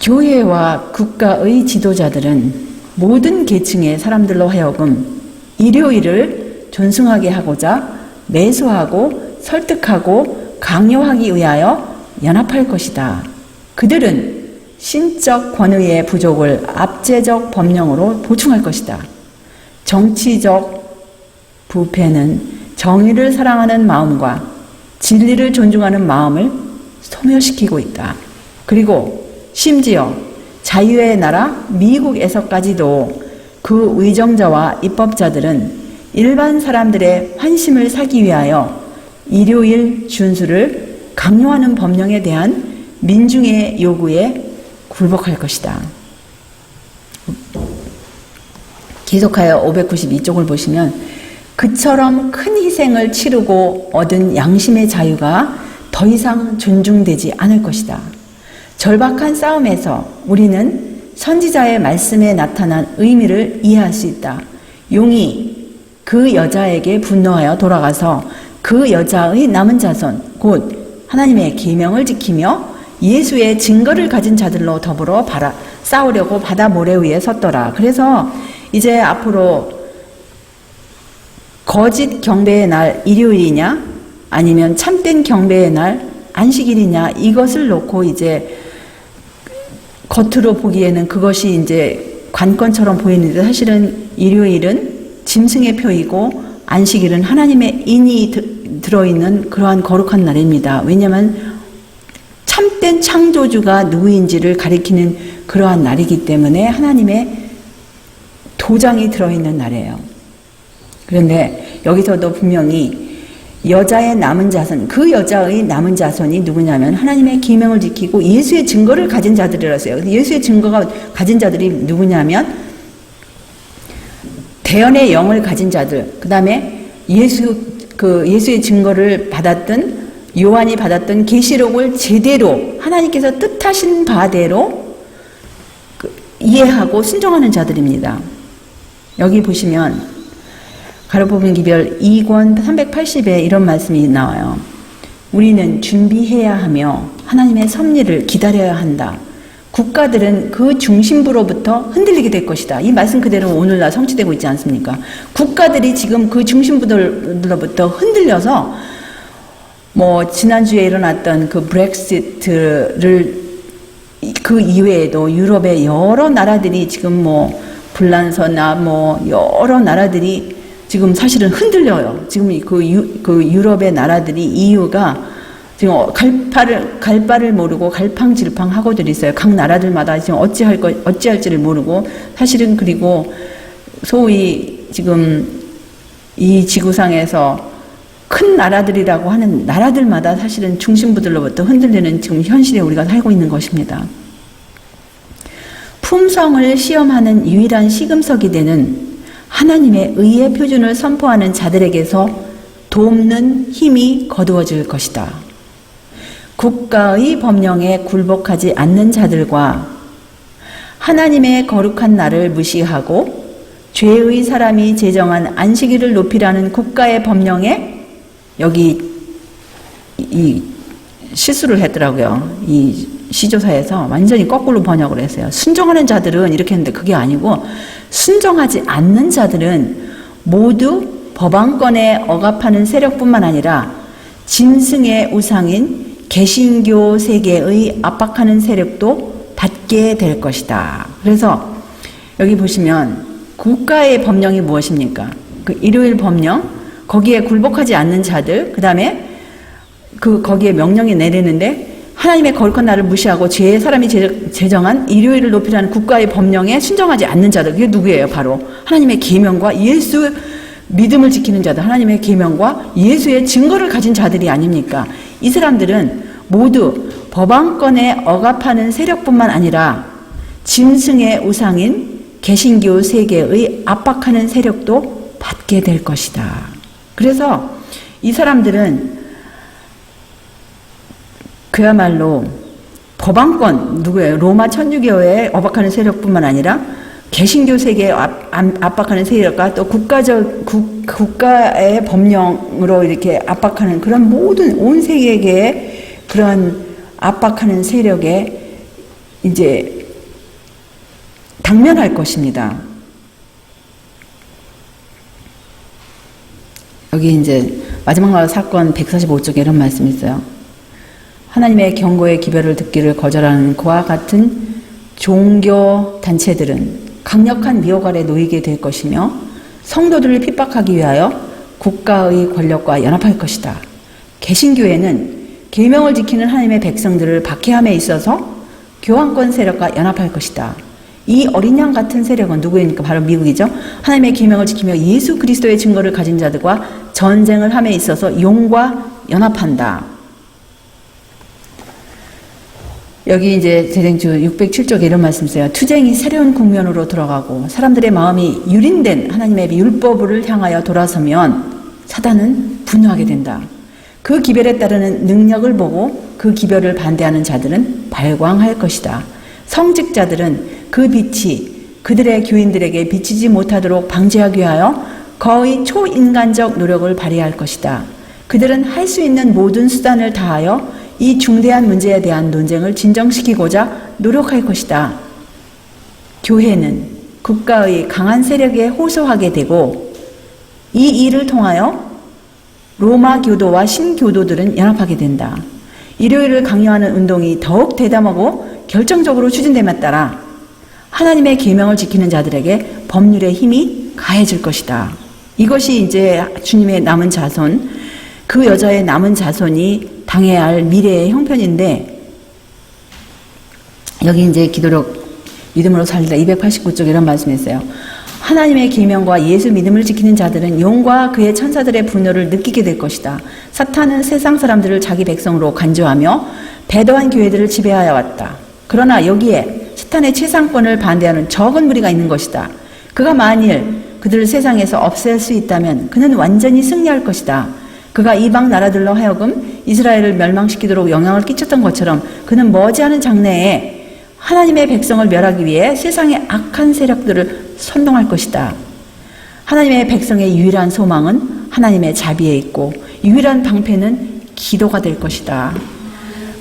교회와 국가의 지도자들은 모든 계층의 사람들로 하여금 일요일을 존숭하게 하고자 매수하고 설득하고 강요하기 위하여 연합할 것이다. 그들은 신적 권위의 부족을 압제적 법령으로 보충할 것이다. 정치적 부패는 정의를 사랑하는 마음과 진리를 존중하는 마음을 소멸시키고 있다. 그리고 심지어 자유의 나라 미국에서까지도 그 의정자와 입법자들은 일반 사람들의 환심을 사기 위하여 일요일 준수를 강요하는 법령에 대한 민중의 요구에 굴복할 것이다. 계속하여 592쪽을 보시면 그처럼 큰 희생을 치르고 얻은 양심의 자유가 더 이상 존중되지 않을 것이다. 절박한 싸움에서 우리는 선지자의 말씀에 나타난 의미를 이해할 수 있다. 용이 그 여자에게 분노하여 돌아가서 그 여자의 남은 자손 곧 하나님의 계명을 지키며 예수의 증거를 가진 자들로 더불어 싸우려고 바다 모래 위에 섰더라. 그래서 이제 앞으로 거짓 경배의 날 일요일이냐 아니면 참된 경배의 날 안식일이냐 이것을 놓고 이제 겉으로 보기에는 그것이 이제 관건처럼 보이는데 사실은 일요일은 짐승의 표이고 안식일은 하나님의 인이 들어있는 그러한 거룩한 날입니다. 왜냐하면 참된 창조주가 누구인지를 가리키는 그러한 날이기 때문에 하나님의 도장이 들어있는 날이에요. 그런데 여기서도 분명히 여자의 남은 자손, 그 여자의 남은 자손이 누구냐면 하나님의 계명을 지키고 예수의 증거를 가진 자들이라서요. 예수의 증거가 가진 자들이 누구냐면 대언의 영을 가진 자들, 그 다음에 예수의 증거를 받았던 요한이 받았던 계시록을 제대로 하나님께서 뜻하신 바대로 이해하고 순종하는 자들입니다. 여기 보시면 가로법은 기별 2권 380에 이런 말씀이 나와요. 우리는 준비해야 하며 하나님의 섭리를 기다려야 한다. 국가들은 그 중심부로부터 흔들리게 될 것이다. 이 말씀 그대로 오늘날 성취되고 있지 않습니까? 국가들이 지금 그 중심부로부터 흔들려서 지난주에 일어났던 그 브렉시트를 그 이외에도 유럽의 여러 나라들이 지금 불란서나 여러 나라들이 지금 사실은 흔들려요. 지금 그 유럽의 나라들이 EU가 지금 갈바를 모르고 갈팡질팡하고들 있어요. 각 나라들마다 지금 어찌할지를 모르고 사실은 그리고 소위 지금 이 지구상에서 큰 나라들이라고 하는 나라들마다 사실은 중심부들로부터 흔들리는 지금 현실에 우리가 살고 있는 것입니다. 품성을 시험하는 유일한 시금석이 되는 하나님의 의의 표준을 선포하는 자들에게서 돕는 힘이 거두어질 것이다. 국가의 법령에 굴복하지 않는 자들과 하나님의 거룩한 날을 무시하고 죄의 사람이 제정한 안식일을 높이라는 국가의 법령에 여기 이 실수를 했더라고요. 이 시조사에서 완전히 거꾸로 번역을 했어요. 순종하는 자들은 이렇게 했는데 그게 아니고 순종하지 않는 자들은 모두 법안권에 억압하는 세력뿐만 아니라 짐승의 우상인 개신교 세계의 압박하는 세력도 받게 될 것이다. 그래서 여기 보시면 국가의 법령이 무엇입니까? 그 일요일 법령, 거기에 굴복하지 않는 자들, 그 다음에 거기에 명령이 내리는데 하나님의 거룩한 날을 무시하고 죄의 사람이 제정한 일요일을 높이라는 국가의 법령에 순종하지 않는 자들, 그게 누구예요? 바로 하나님의 계명과 예수 믿음을 지키는 자들, 하나님의 계명과 예수의 증거를 가진 자들이 아닙니까? 이 사람들은 모두 법안권에 억압하는 세력뿐만 아니라 짐승의 우상인 개신교 세계의 압박하는 세력도 받게 될 것이다. 그래서 이 사람들은 그야말로 법안권, 누구예요? 로마 천주교에 압박하는 세력뿐만 아니라 개신교 세계에 압박하는 세력과 또 국가의 법령으로 이렇게 압박하는 그런 모든 온 세계의 그런 압박하는 세력에 이제 당면할 것입니다. 여기 이제 마지막 날 사건 145쪽에 이런 말씀이 있어요. 하나님의 경고의 기별을 듣기를 거절하는 그와 같은 종교 단체들은 강력한 미혹 아래 놓이게 될 것이며 성도들을 핍박하기 위하여 국가의 권력과 연합할 것이다. 개신교회는 계명을 지키는 하나님의 백성들을 박해함에 있어서 교황권 세력과 연합할 것이다. 이 어린 양 같은 세력은 누구입니까? 바로 미국이죠. 하나님의 계명을 지키며 예수 그리스도의 증거를 가진 자들과 전쟁을 함에 있어서 용과 연합한다. 여기 이제 재생주 607쪽에 이런 말씀 있어요. 투쟁이 새로운 국면으로 들어가고 사람들의 마음이 유린된 하나님의 율법을 향하여 돌아서면 사단은 분노하게 된다. 그 기별에 따르는 능력을 보고 그 기별을 반대하는 자들은 발광할 것이다. 성직자들은 그 빛이 그들의 교인들에게 비치지 못하도록 방지하기 위하여 거의 초인간적 노력을 발휘할 것이다. 그들은 할 수 있는 모든 수단을 다하여 이 중대한 문제에 대한 논쟁을 진정시키고자 노력할 것이다. 교회는 국가의 강한 세력에 호소하게 되고 이 일을 통하여 로마 교도와 신교도들은 연합하게 된다. 일요일을 강요하는 운동이 더욱 대담하고 결정적으로 추진됨에 따라 하나님의 계명을 지키는 자들에게 법률의 힘이 가해질 것이다. 이것이 이제 주님의 남은 자손, 그 여자의 남은 자손이 당해야 할 미래의 형편인데, 여기 이제 기도력 믿음으로 살리다 289쪽 이런 말씀이 있어요. 하나님의 계명과 예수 믿음을 지키는 자들은 용과 그의 천사들의 분노를 느끼게 될 것이다. 사탄은 세상 사람들을 자기 백성으로 간주하며 배도한 교회들을 지배하여 왔다. 그러나 여기에 사탄의 최상권을 반대하는 적은 무리가 있는 것이다. 그가 만일 그들을 세상에서 없앨 수 있다면 그는 완전히 승리할 것이다. 그가 이방 나라들로 하여금 이스라엘을 멸망시키도록 영향을 끼쳤던 것처럼 그는 머지않은 장래에 하나님의 백성을 멸하기 위해 세상의 악한 세력들을 선동할 것이다. 하나님의 백성의 유일한 소망은 하나님의 자비에 있고 유일한 방패는 기도가 될 것이다.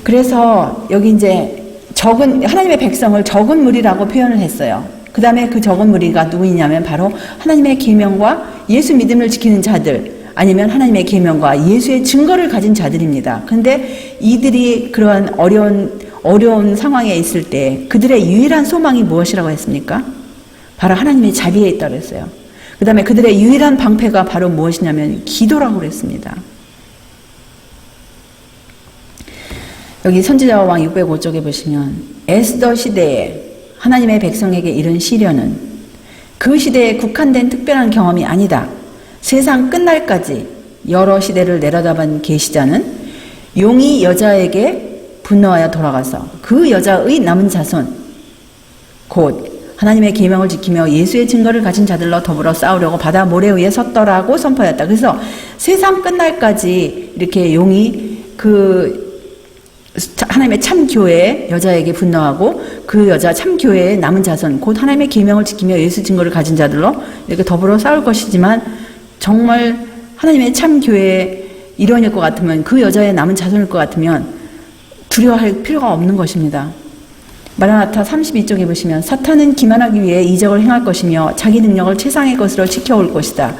그래서 여기 이제 하나님의 백성을 적은 무리라고 표현을 했어요. 그 다음에 그 적은 무리가 누구이냐면 바로 하나님의 계명과 예수 믿음을 지키는 자들, 아니면 하나님의 계명과 예수의 증거를 가진 자들입니다. 근데 이들이 그러한 어려운 상황에 있을 때 그들의 유일한 소망이 무엇이라고 했습니까? 바로 하나님의 자비에 있다고 했어요. 그 다음에 그들의 유일한 방패가 바로 무엇이냐면 기도라고 그랬습니다. 여기 선지자와 왕 605쪽에 보시면 에스더 시대에 하나님의 백성에게 이른 시련은 그 시대에 국한된 특별한 경험이 아니다. 세상 끝날까지 여러 시대를 내려다본 계시자는 용이 여자에게 분노하여 돌아가서 그 여자의 남은 자손 곧 하나님의 계명을 지키며 예수의 증거를 가진 자들로 더불어 싸우려고 바다 모래 위에 섰더라고 선포했다. 그래서 세상 끝날까지 이렇게 용이 하나님의 참 교회의 여자에게 분노하고 그 여자 참 교회의 남은 자손 곧 하나님의 계명을 지키며 예수 증거를 가진 자들로 이렇게 더불어 싸울 것이지만 정말 하나님의 참 교회의 일원일 것 같으면 그 여자의 남은 자손일 것 같으면 두려워할 필요가 없는 것입니다. 마라나타 32쪽에 보시면 사탄은 기만하기 위해 이적을 행할 것이며 자기 능력을 최상의 것으로 지켜올 것이다.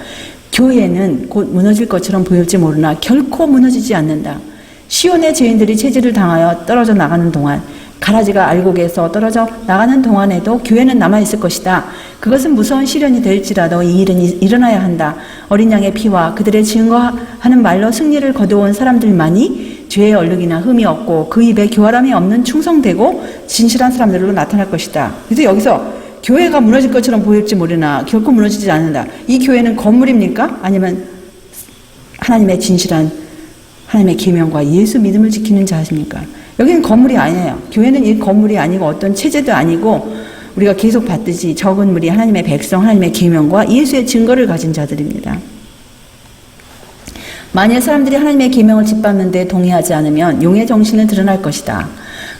교회는 곧 무너질 것처럼 보일지 모르나 결코 무너지지 않는다. 시온의 죄인들이 체질을 당하여 떨어져 나가는 동안 가라지가 알곡에서 떨어져 나가는 동안에도 교회는 남아있을 것이다. 그것은 무서운 시련이 될지라도 이 일은 일어나야 한다. 어린 양의 피와 그들의 증거하는 말로 승리를 거두어온 사람들만이 죄의 얼룩이나 흠이 없고 그 입에 교활함이 없는 충성되고 진실한 사람들로 나타날 것이다. 그래서 여기서 교회가 무너질 것처럼 보일지 모르나 결코 무너지지 않는다. 이 교회는 건물입니까? 아니면 하나님의 진실한 하나님의 계명과 예수 믿음을 지키는 자십니까? 여기는 건물이 아니에요. 교회는 이 건물이 아니고 어떤 체제도 아니고 우리가 계속 봤듯이 적은 무리 하나님의 백성, 하나님의 계명과 예수의 증거를 가진 자들입니다. 만일 사람들이 하나님의 계명을 짓밟는 데 동의하지 않으면 용의 정신을 드러날 것이다.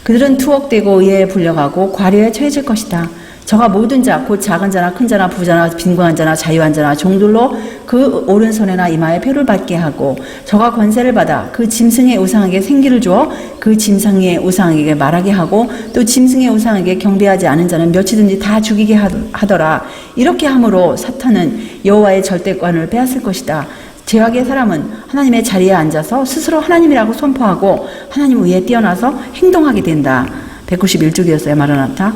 그들은 투옥되고 의에 불려가고 과료에 처해질 것이다. 저가 모든 자, 곧 작은 자나 큰 자나 부자나 빈곤한 자나 자유한 자나 종들로 그 오른손에나 이마에 표를 받게 하고 저가 권세를 받아 그 짐승의 우상에게 생기를 주어 그 짐승의 우상에게 말하게 하고 또 짐승의 우상에게 경배하지 않은 자는 몇이든지 다 죽이게 하더라. 이렇게 함으로 사탄은 여호와의 절대권을 빼앗을 것이다. 죄악의 사람은 하나님의 자리에 앉아서 스스로 하나님이라고 선포하고 하나님 위에 뛰어나서 행동하게 된다. 191쪽이었어요. 마라나타.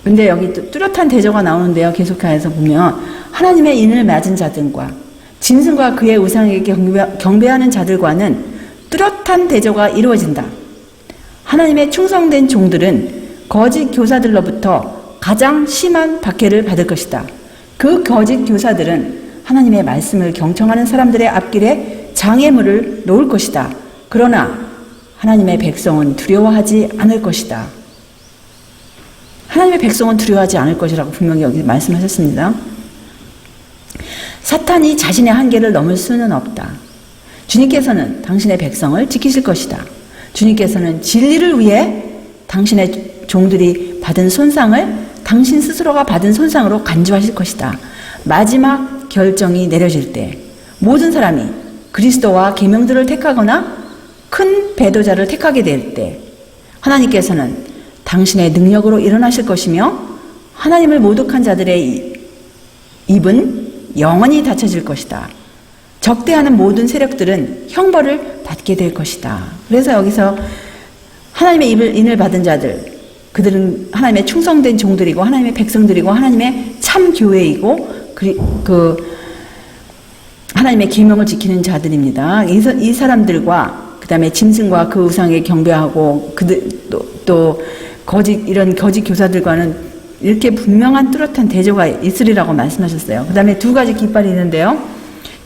근데 여기 뚜렷한 대조가 나오는데요. 계속해서 보면 하나님의 인을 맞은 자들과 짐승과 그의 우상에게 경배하는 자들과는 뚜렷한 대조가 이루어진다. 하나님의 충성된 종들은 거짓 교사들로부터 가장 심한 박해를 받을 것이다. 그 거짓 교사들은 하나님의 말씀을 경청하는 사람들의 앞길에 장애물을 놓을 것이다. 그러나 하나님의 백성은 두려워하지 않을 것이다. 하나님의 백성은 두려워하지 않을 것이라고 분명히 여기 말씀하셨습니다. 사탄이 자신의 한계를 넘을 수는 없다. 주님께서는 당신의 백성을 지키실 것이다. 주님께서는 진리를 위해 당신의 종들이 받은 손상을 당신 스스로가 받은 손상으로 간주하실 것이다. 마지막 결정이 내려질 때 모든 사람이 그리스도와 계명들을 택하거나 큰 배도자를 택하게 될 때 하나님께서는 당신의 능력으로 일어나실 것이며 하나님을 모독한 자들의 입은 영원히 닫혀질 것이다. 적대하는 모든 세력들은 형벌을 받게 될 것이다. 그래서 여기서 하나님의 인을 받은 자들, 그들은 하나님의 충성된 종들이고 하나님의 백성들이고 하나님의 참 교회이고 하나님의 계명을 지키는 자들입니다. 이 사람들과 그 다음에 짐승과 그 우상에 경배하고 또 이런 거짓 교사들과는 이렇게 분명한 뚜렷한 대조가 있으리라고 말씀하셨어요. 그 다음에 두 가지 깃발이 있는데요.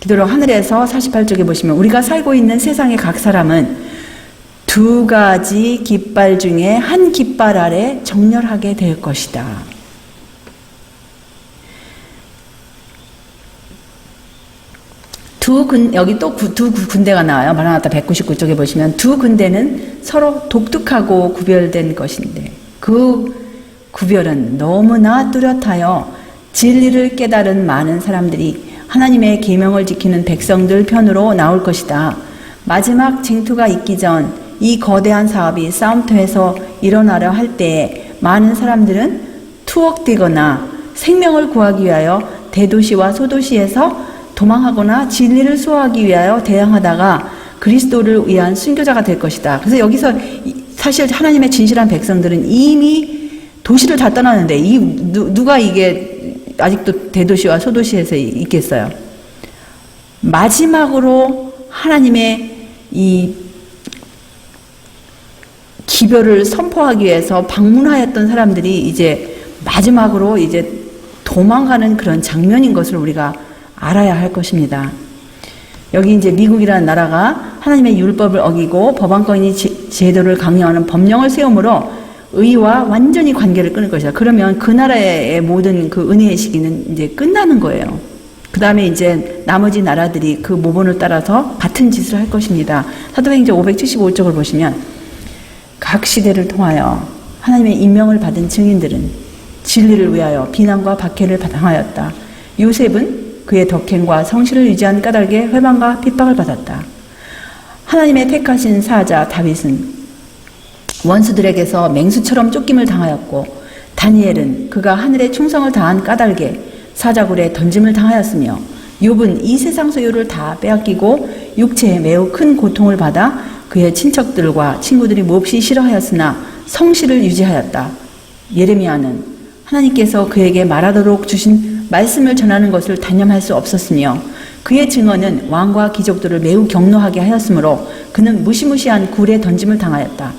기도록 하늘에서 48쪽에 보시면 우리가 살고 있는 세상의 각 사람은 두 가지 깃발 중에 한 깃발 아래 정렬하게 될 것이다. 여기 또 두 군대가 나와요. 마라나타 199쪽에 보시면 두 군대는 서로 독특하고 구별된 것인데 그 구별은 너무나 뚜렷하여 진리를 깨달은 많은 사람들이 하나님의 계명을 지키는 백성들 편으로 나올 것이다. 마지막 쟁투가 있기 전 이 거대한 사업이 싸움터에서 일어나려 할 때에 많은 사람들은 투옥되거나 생명을 구하기 위하여 대도시와 소도시에서 도망하거나 진리를 수호하기 위하여 대항하다가 그리스도를 위한 순교자가 될 것이다. 그래서 여기서 사실 하나님의 진실한 백성들은 이미 도시를 다 떠나는데 누가 이게 아직도 대도시와 소도시에서 있겠어요. 마지막으로 하나님의 이 기별을 선포하기 위해서 방문하였던 사람들이 이제 마지막으로 이제 도망가는 그런 장면인 것을 우리가 알아야 할 것입니다. 여기 이제 미국이라는 나라가 하나님의 율법을 어기고 법안권이 제도를 강요하는 법령을 세움으로 의와 완전히 관계를 끊을 것이다. 그러면 그 나라의 모든 그 은혜의 시기는 이제 끝나는 거예요. 그 다음에 이제 나머지 나라들이 그 모본을 따라서 같은 짓을 할 것입니다. 사도행전 575쪽을 보시면 각 시대를 통하여 하나님의 임명을 받은 증인들은 진리를 위하여 비난과 박해를 당하였다. 요셉은 그의 덕행과 성실을 유지한 까닭에 회방과 핍박을 받았다. 하나님의 택하신 사자 다윗은 원수들에게서 맹수처럼 쫓김을 당하였고 다니엘은 그가 하늘의 충성을 다한 까닭에 사자굴에 던짐을 당하였으며 욥은 이 세상 소유를 다 빼앗기고 육체에 매우 큰 고통을 받아 그의 친척들과 친구들이 몹시 싫어하였으나 성실을 유지하였다. 예레미야는 하나님께서 그에게 말하도록 주신 말씀을 전하는 것을 단념할 수 없었으며 그의 증언은 왕과 귀족들을 매우 경노하게 하였으므로 그는 무시무시한 굴에 던짐을 당하였다.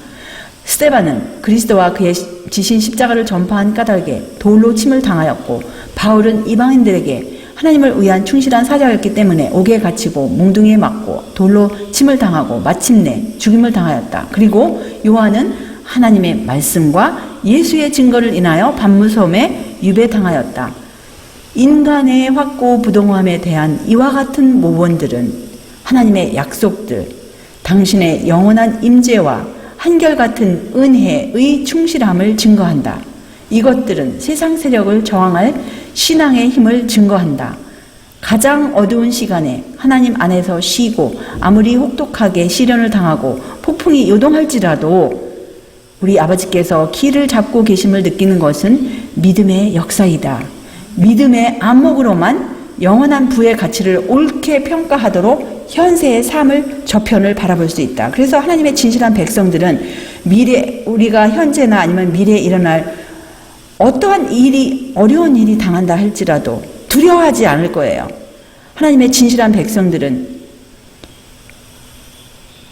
스데반은 그리스도와 그의 지신 십자가를 전파한 까닭에 돌로 침을 당하였고 바울은 이방인들에게 하나님을 위한 충실한 사자였기 때문에 옥에 갇히고 몽둥이에 맞고 돌로 침을 당하고 마침내 죽임을 당하였다. 그리고 요한은 하나님의 말씀과 예수의 증거를 인하여 반무섬에 유배당하였다. 인간의 확고부동함에 대한 이와 같은 모본들은 하나님의 약속들, 당신의 영원한 임재와 한결같은 은혜의 충실함을 증거한다. 이것들은 세상 세력을 저항할 신앙의 힘을 증거한다. 가장 어두운 시간에 하나님 안에서 쉬고 아무리 혹독하게 시련을 당하고 폭풍이 요동할지라도 우리 아버지께서 키를 잡고 계심을 느끼는 것은 믿음의 역사이다. 믿음의 안목으로만 영원한 부의 가치를 옳게 평가하도록 현세의 삶을 저편을 바라볼 수 있다. 그래서 하나님의 진실한 백성들은 우리가 현재나 아니면 미래에 일어날 어떠한 일이 어려운 일이 당한다 할지라도 두려워하지 않을 거예요. 하나님의 진실한 백성들은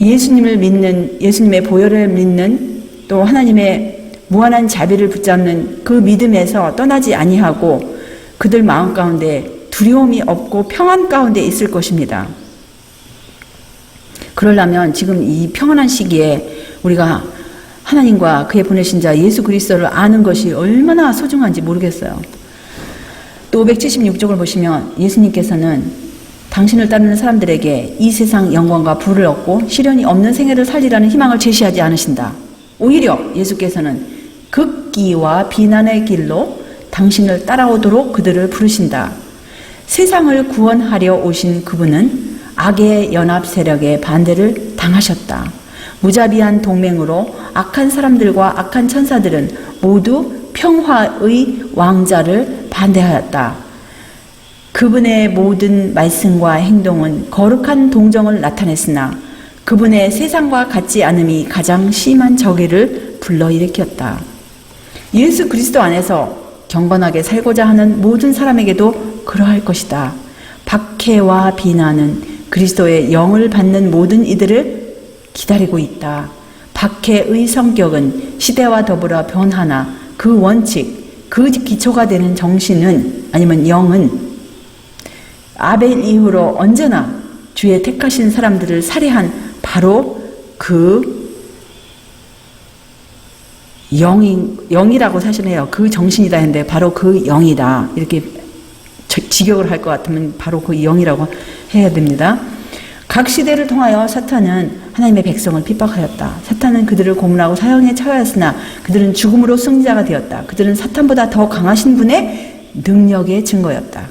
예수님을 믿는, 예수님의 보혈을 믿는, 또 하나님의 무한한 자비를 붙잡는 그 믿음에서 떠나지 아니하고 그들 마음 가운데 두려움이 없고 평안 가운데 있을 것입니다. 그러려면 지금 이 평안한 시기에 우리가 하나님과 그의 보내신 자 예수 그리스도를 아는 것이 얼마나 소중한지 모르겠어요. 또 576쪽을 보시면 예수님께서는 당신을 따르는 사람들에게 이 세상 영광과 부를 얻고 시련이 없는 생애를 살리라는 희망을 제시하지 않으신다. 오히려 예수께서는 극기와 비난의 길로 당신을 따라오도록 그들을 부르신다. 세상을 구원하려 오신 그분은 악의 연합 세력의 반대를 당하셨다. 무자비한 동맹으로 악한 사람들과 악한 천사들은 모두 평화의 왕자를 반대하였다. 그분의 모든 말씀과 행동은 거룩한 동정을 나타냈으나 그분의 세상과 같지 않음이 가장 심한 적의를 불러일으켰다. 예수 그리스도 안에서 경건하게 살고자 하는 모든 사람에게도 그러할 것이다. 박해와 비난은 그리스도의 영을 받는 모든 이들을 기다리고 있다. 박해의 성격은 시대와 더불어 변하나 그 원칙, 그 기초가 되는 정신은 아니면 영은 아벨 이후로 언제나 주의 택하신 사람들을 살해한 바로 그 영이라고 사실 해요. 그 정신이다 했는데 바로 그 영이다. 이렇게 직역을 할 것 같으면 바로 그 영이라고 해야 됩니다. 각 시대를 통하여 사탄은 하나님의 백성을 핍박하였다. 사탄은 그들을 고문하고 사형에 처하였으나 그들은 죽음으로 승자가 되었다. 그들은 사탄보다 더 강하신 분의 능력의 증거였다.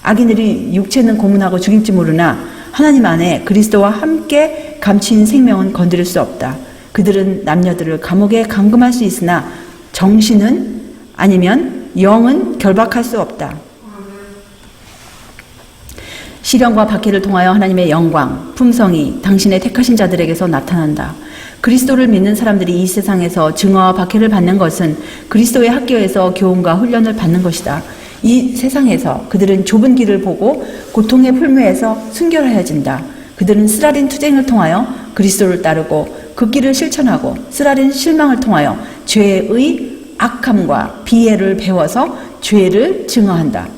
악인들이 육체는 고문하고 죽일지 모르나 하나님 안에 그리스도와 함께 감추인 생명은 건드릴 수 없다. 그들은 남녀들을 감옥에 감금할 수 있으나 정신은 아니면 영은 결박할 수 없다. 시련과 박해를 통하여 하나님의 영광, 품성이 당신의 택하신 자들에게서 나타난다. 그리스도를 믿는 사람들이 이 세상에서 증오와 박해를 받는 것은 그리스도의 학교에서 교훈과 훈련을 받는 것이다. 이 세상에서 그들은 좁은 길을 보고 고통의 풀무에서 순결하여진다. 그들은 쓰라린 투쟁을 통하여 그리스도를 따르고 그 길을 실천하고 쓰라린 실망을 통하여 죄의 악함과 비애를 배워서 죄를 증오한다.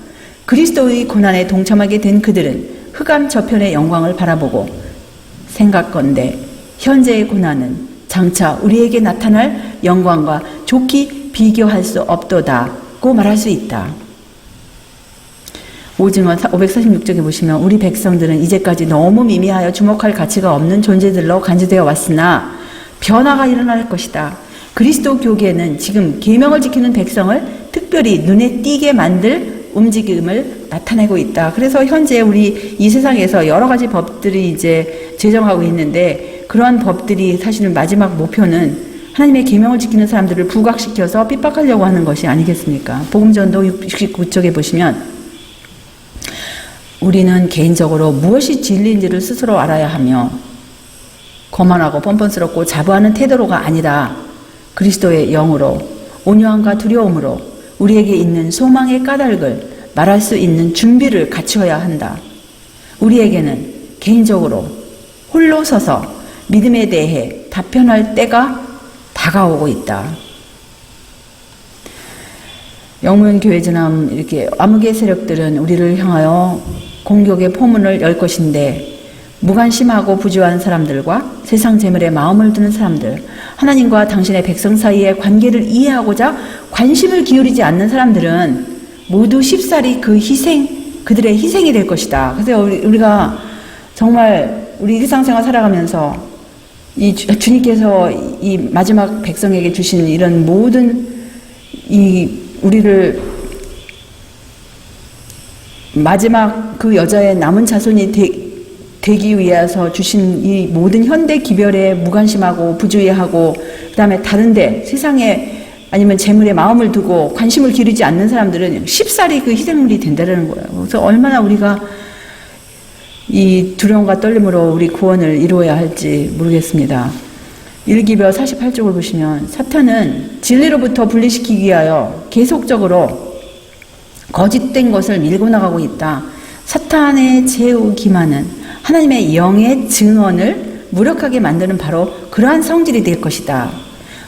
그리스도의 고난에 동참하게 된 그들은 흑암 저편의 영광을 바라보고 생각건대 현재의 고난은 장차 우리에게 나타날 영광과 좋게 비교할 수 없도다고 말할 수 있다. 오징어 546쪽에 보시면 우리 백성들은 이제까지 너무 미미하여 주목할 가치가 없는 존재들로 간주되어 왔으나 변화가 일어날 것이다. 그리스도 교계는 지금 계명을 지키는 백성을 특별히 눈에 띄게 만들 움직임을 나타내고 있다. 그래서 현재 우리 이 세상에서 여러 가지 법들이 이제 제정하고 있는데 그러한 법들이 사실은 마지막 목표는 하나님의 계명을 지키는 사람들을 부각시켜서 핍박하려고 하는 것이 아니겠습니까? 복음전도 69쪽에 보시면 우리는 개인적으로 무엇이 진리인지를 스스로 알아야 하며 거만하고 뻔뻔스럽고 자부하는 태도로가 아니라 그리스도의 영으로 온유함과 두려움으로 우리에게 있는 소망의 까닭을 말할 수 있는 준비를 갖추어야 한다. 우리에게는 개인적으로 홀로 서서 믿음에 대해 답변할 때가 다가오고 있다. 영문교회지남 이렇게 암흑의 세력들은 우리를 향하여 공격의 포문을 열 것인데 무관심하고 부주한 사람들과 세상 재물에 마음을 두는 사람들, 하나님과 당신의 백성 사이의 관계를 이해하고자 관심을 기울이지 않는 사람들은 모두 쉽사리 그들의 희생이 될 것이다. 그래서 우리가 정말 우리 일상생활 살아가면서 이 주님께서 이 마지막 백성에게 주신 이런 모든 우리를 마지막 그 여자의 남은 자손이 되기 위해서 주신 이 모든 현대 기별에 무관심하고 부주의하고 그 다음에 다른데 세상에 아니면 재물에 마음을 두고 관심을 기울이지 않는 사람들은 쉽사리 그 희생물이 된다는 거예요. 그래서 얼마나 우리가 이 두려움과 떨림으로 우리 구원을 이루어야 할지 모르겠습니다. 일기별 48쪽을 보시면 사탄은 진리로부터 분리시키기 위하여 계속적으로 거짓된 것을 밀고 나가고 있다. 사탄의 제우 기만은 하나님의 영의 증언을 무력하게 만드는 바로 그러한 성질이 될 것이다.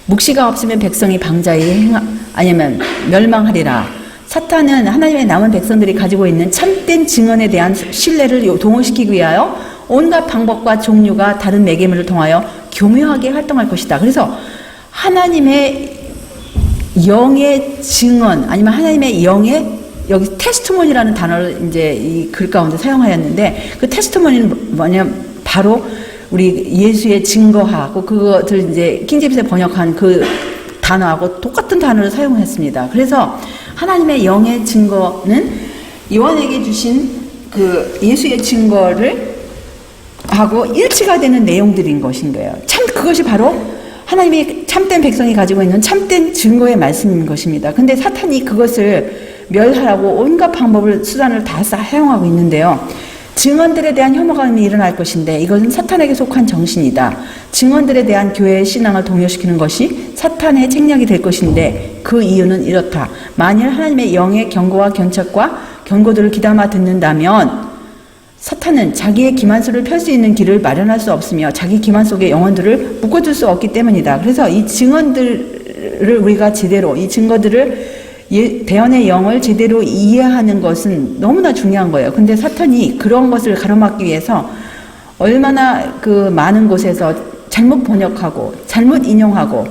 묵시가 없으면 백성이 방자히 아니면 멸망하리라. 사탄은 하나님의 남은 백성들이 가지고 있는 참된 증언에 대한 신뢰를 동원시키기 위하여 온갖 방법과 종류가 다른 매개물을 통하여 교묘하게 활동할 것이다. 그래서 하나님의 영의 증언 아니면 하나님의 영의 여기 테스트몬이라는 단어를 이제 이 글 가운데 사용하였는데 그 테스트몬은 뭐냐 바로 우리 예수의 증거하고 그것을 이제 킹제임스에 번역한 그 단어하고 똑같은 단어를 사용했습니다. 그래서 하나님의 영의 증거는 요한에게 주신 그 예수의 증거를 하고 일치가 되는 내용들인 것인 거예요. 참 그것이 바로 하나님이 참된 백성이 가지고 있는 참된 증거의 말씀인 것입니다. 근데 사탄이 그것을 멸하라고 온갖 방법을 수단을 다 사용하고 있는데요. 증언들에 대한 혐오감이 일어날 것인데 이것은 사탄에게 속한 정신이다. 증언들에 대한 교회의 신앙을 동요시키는 것이 사탄의 책략이 될 것인데 그 이유는 이렇다. 만일 하나님의 영의 경고와 견책과 경고들을 귀담아 듣는다면 사탄은 자기의 기만소를 펼 수 있는 길을 마련할 수 없으며 자기 기만 속의 영혼들을 묶어줄 수 없기 때문이다. 그래서 이 증언들을 우리가 제대로 이 증거들을 대언의 영을 제대로 이해하는 것은 너무나 중요한 거예요. 근데 사탄이 그런 것을 가로막기 위해서 얼마나 그 많은 곳에서 잘못 번역하고 잘못 인용하고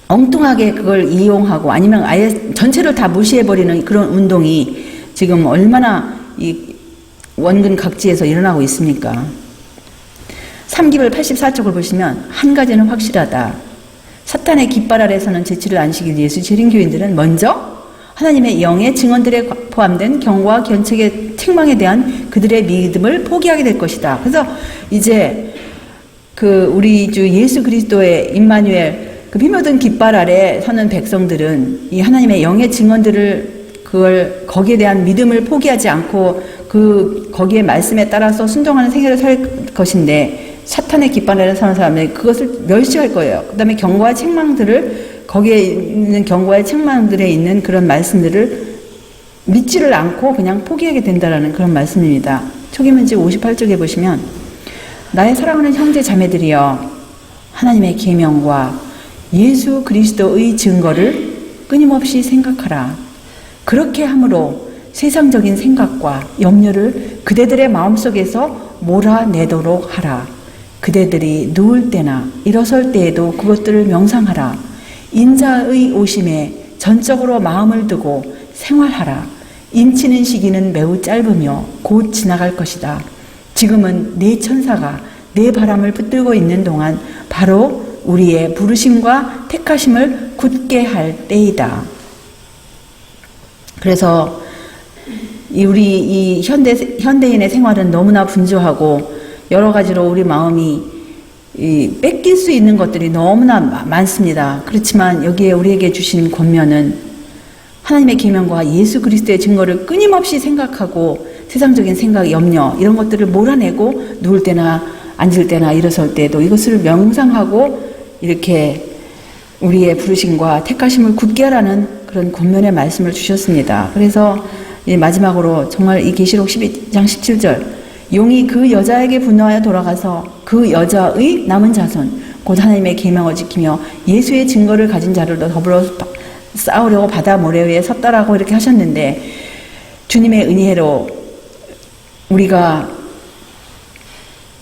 엉뚱하게 그걸 이용하고 아니면 아예 전체를 다 무시해버리는 그런 운동이 지금 얼마나 이 원근 각지에서 일어나고 있습니까? 3기별 84쪽을 보시면 한 가지는 확실하다. 사탄의 깃발 아래서는 재치를 안 시킬 예수 재림교인들은 먼저 하나님의 영의 증언들에 포함된 경고와 견책의 책망에 대한 그들의 믿음을 포기하게 될 것이다. 그래서 이제 그 우리 주 예수 그리스도의 임마누엘 그 피모든 깃발 아래 서는 백성들은 이 하나님의 영의 증언들을 그걸 거기에 대한 믿음을 포기하지 않고 그 거기에 말씀에 따라서 순종하는 생애를 살 것인데 사탄의 깃발 아래 서는 사람들이 그것을 멸시할 거예요. 그 다음에 경고와 책망들을 거기에 있는 경고와 책망들에 있는 그런 말씀들을 믿지를 않고 그냥 포기하게 된다라는 그런 말씀입니다. 초기문지 58쪽에 보시면 나의 사랑하는 형제 자매들이여 하나님의 계명과 예수 그리스도의 증거를 끊임없이 생각하라. 그렇게 함으로 세상적인 생각과 염려를 그대들의 마음속에서 몰아내도록 하라. 그대들이 누울 때나 일어설 때에도 그것들을 명상하라. 인자의 오심에 전적으로 마음을 두고 생활하라. 인치는 시기는 매우 짧으며 곧 지나갈 것이다. 지금은 네 천사가 네 바람을 붙들고 있는 동안 바로 우리의 부르심과 택하심을 굳게 할 때이다. 그래서 우리 이 현대인의 생활은 너무나 분주하고 여러 가지로 우리 마음이 뺏길 수 있는 것들이 너무나 많습니다. 그렇지만 여기에 우리에게 주신 권면은 하나님의 계명과 예수 그리스도의 증거를 끊임없이 생각하고 세상적인 생각, 염려 이런 것들을 몰아내고 누울 때나 앉을 때나 일어설 때도 이것을 명상하고 이렇게 우리의 부르심과 택하심을 굳게 하라는 그런 권면의 말씀을 주셨습니다. 그래서 마지막으로 정말 이 계시록 12장 17절 용이 그 여자에게 분노하여 돌아가서 그 여자의 남은 자손 곧 하나님의 계명을 지키며 예수의 증거를 가진 자들도 더불어 싸우려고 바다 모래 위에 섰다라고 이렇게 하셨는데 주님의 은혜로 우리가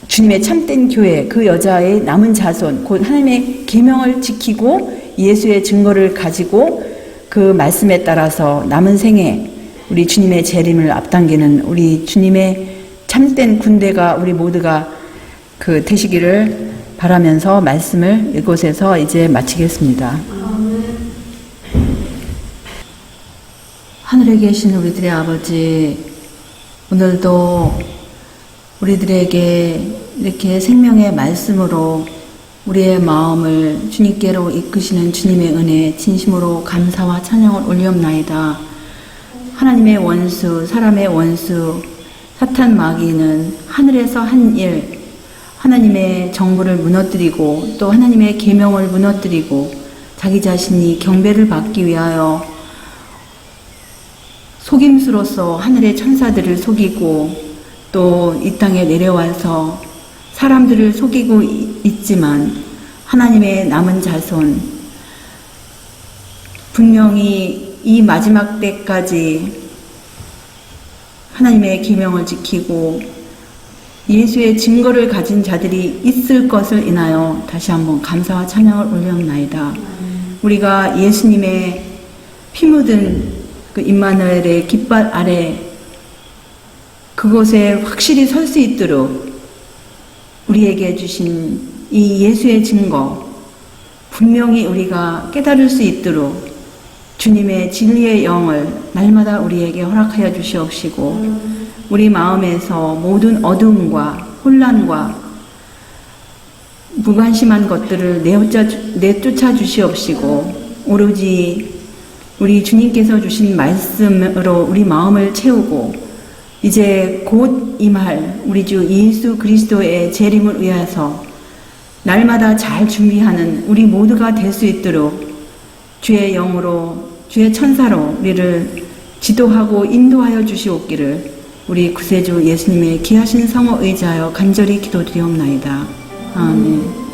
주님의 참된 교회 그 여자의 남은 자손 곧 하나님의 계명을 지키고 예수의 증거를 가지고 그 말씀에 따라서 남은 생에 우리 주님의 재림을 앞당기는 우리 주님의 참된 군대가 우리 모두가 그 되시기를 바라면서 말씀을 이곳에서 이제 마치겠습니다. 하늘에 계신 우리들의 아버지, 오늘도 우리들에게 이렇게 생명의 말씀으로 우리의 마음을 주님께로 이끄시는 주님의 은혜 진심으로 감사와 찬양을 올리옵나이다. 하나님의 원수, 사람의 원수 사탄 마귀는 하늘에서 한 일, 하나님의 정부를 무너뜨리고 또 하나님의 계명을 무너뜨리고 자기 자신이 경배를 받기 위하여 속임수로서 하늘의 천사들을 속이고 또 이 땅에 내려와서 사람들을 속이고 있지만 하나님의 남은 자손 분명히 이 마지막 때까지 하나님의 계명을 지키고 예수의 증거를 가진 자들이 있을 것을 인하여 다시 한번 감사와 찬양을 올려옵나이다. 우리가 예수님의 피 묻은 그 임마누엘의 깃발 아래 그곳에 확실히 설 수 있도록 우리에게 주신 이 예수의 증거, 분명히 우리가 깨달을 수 있도록 주님의 진리의 영을 날마다 우리에게 허락하여 주시옵시고, 우리 마음에서 모든 어두움과 혼란과 무관심한 것들을 내쫓아 주시옵시고, 오로지 우리 주님께서 주신 말씀으로 우리 마음을 채우고, 이제 곧 임할 우리 주 예수 그리스도의 재림을 위하여서 날마다 잘 준비하는 우리 모두가 될 수 있도록 주의 영으로, 주의 천사로 우리를 지도하고 인도하여 주시옵기를 우리 구세주 예수님의 귀하신 성호 의지하여 간절히 기도드리옵나이다. 아멘.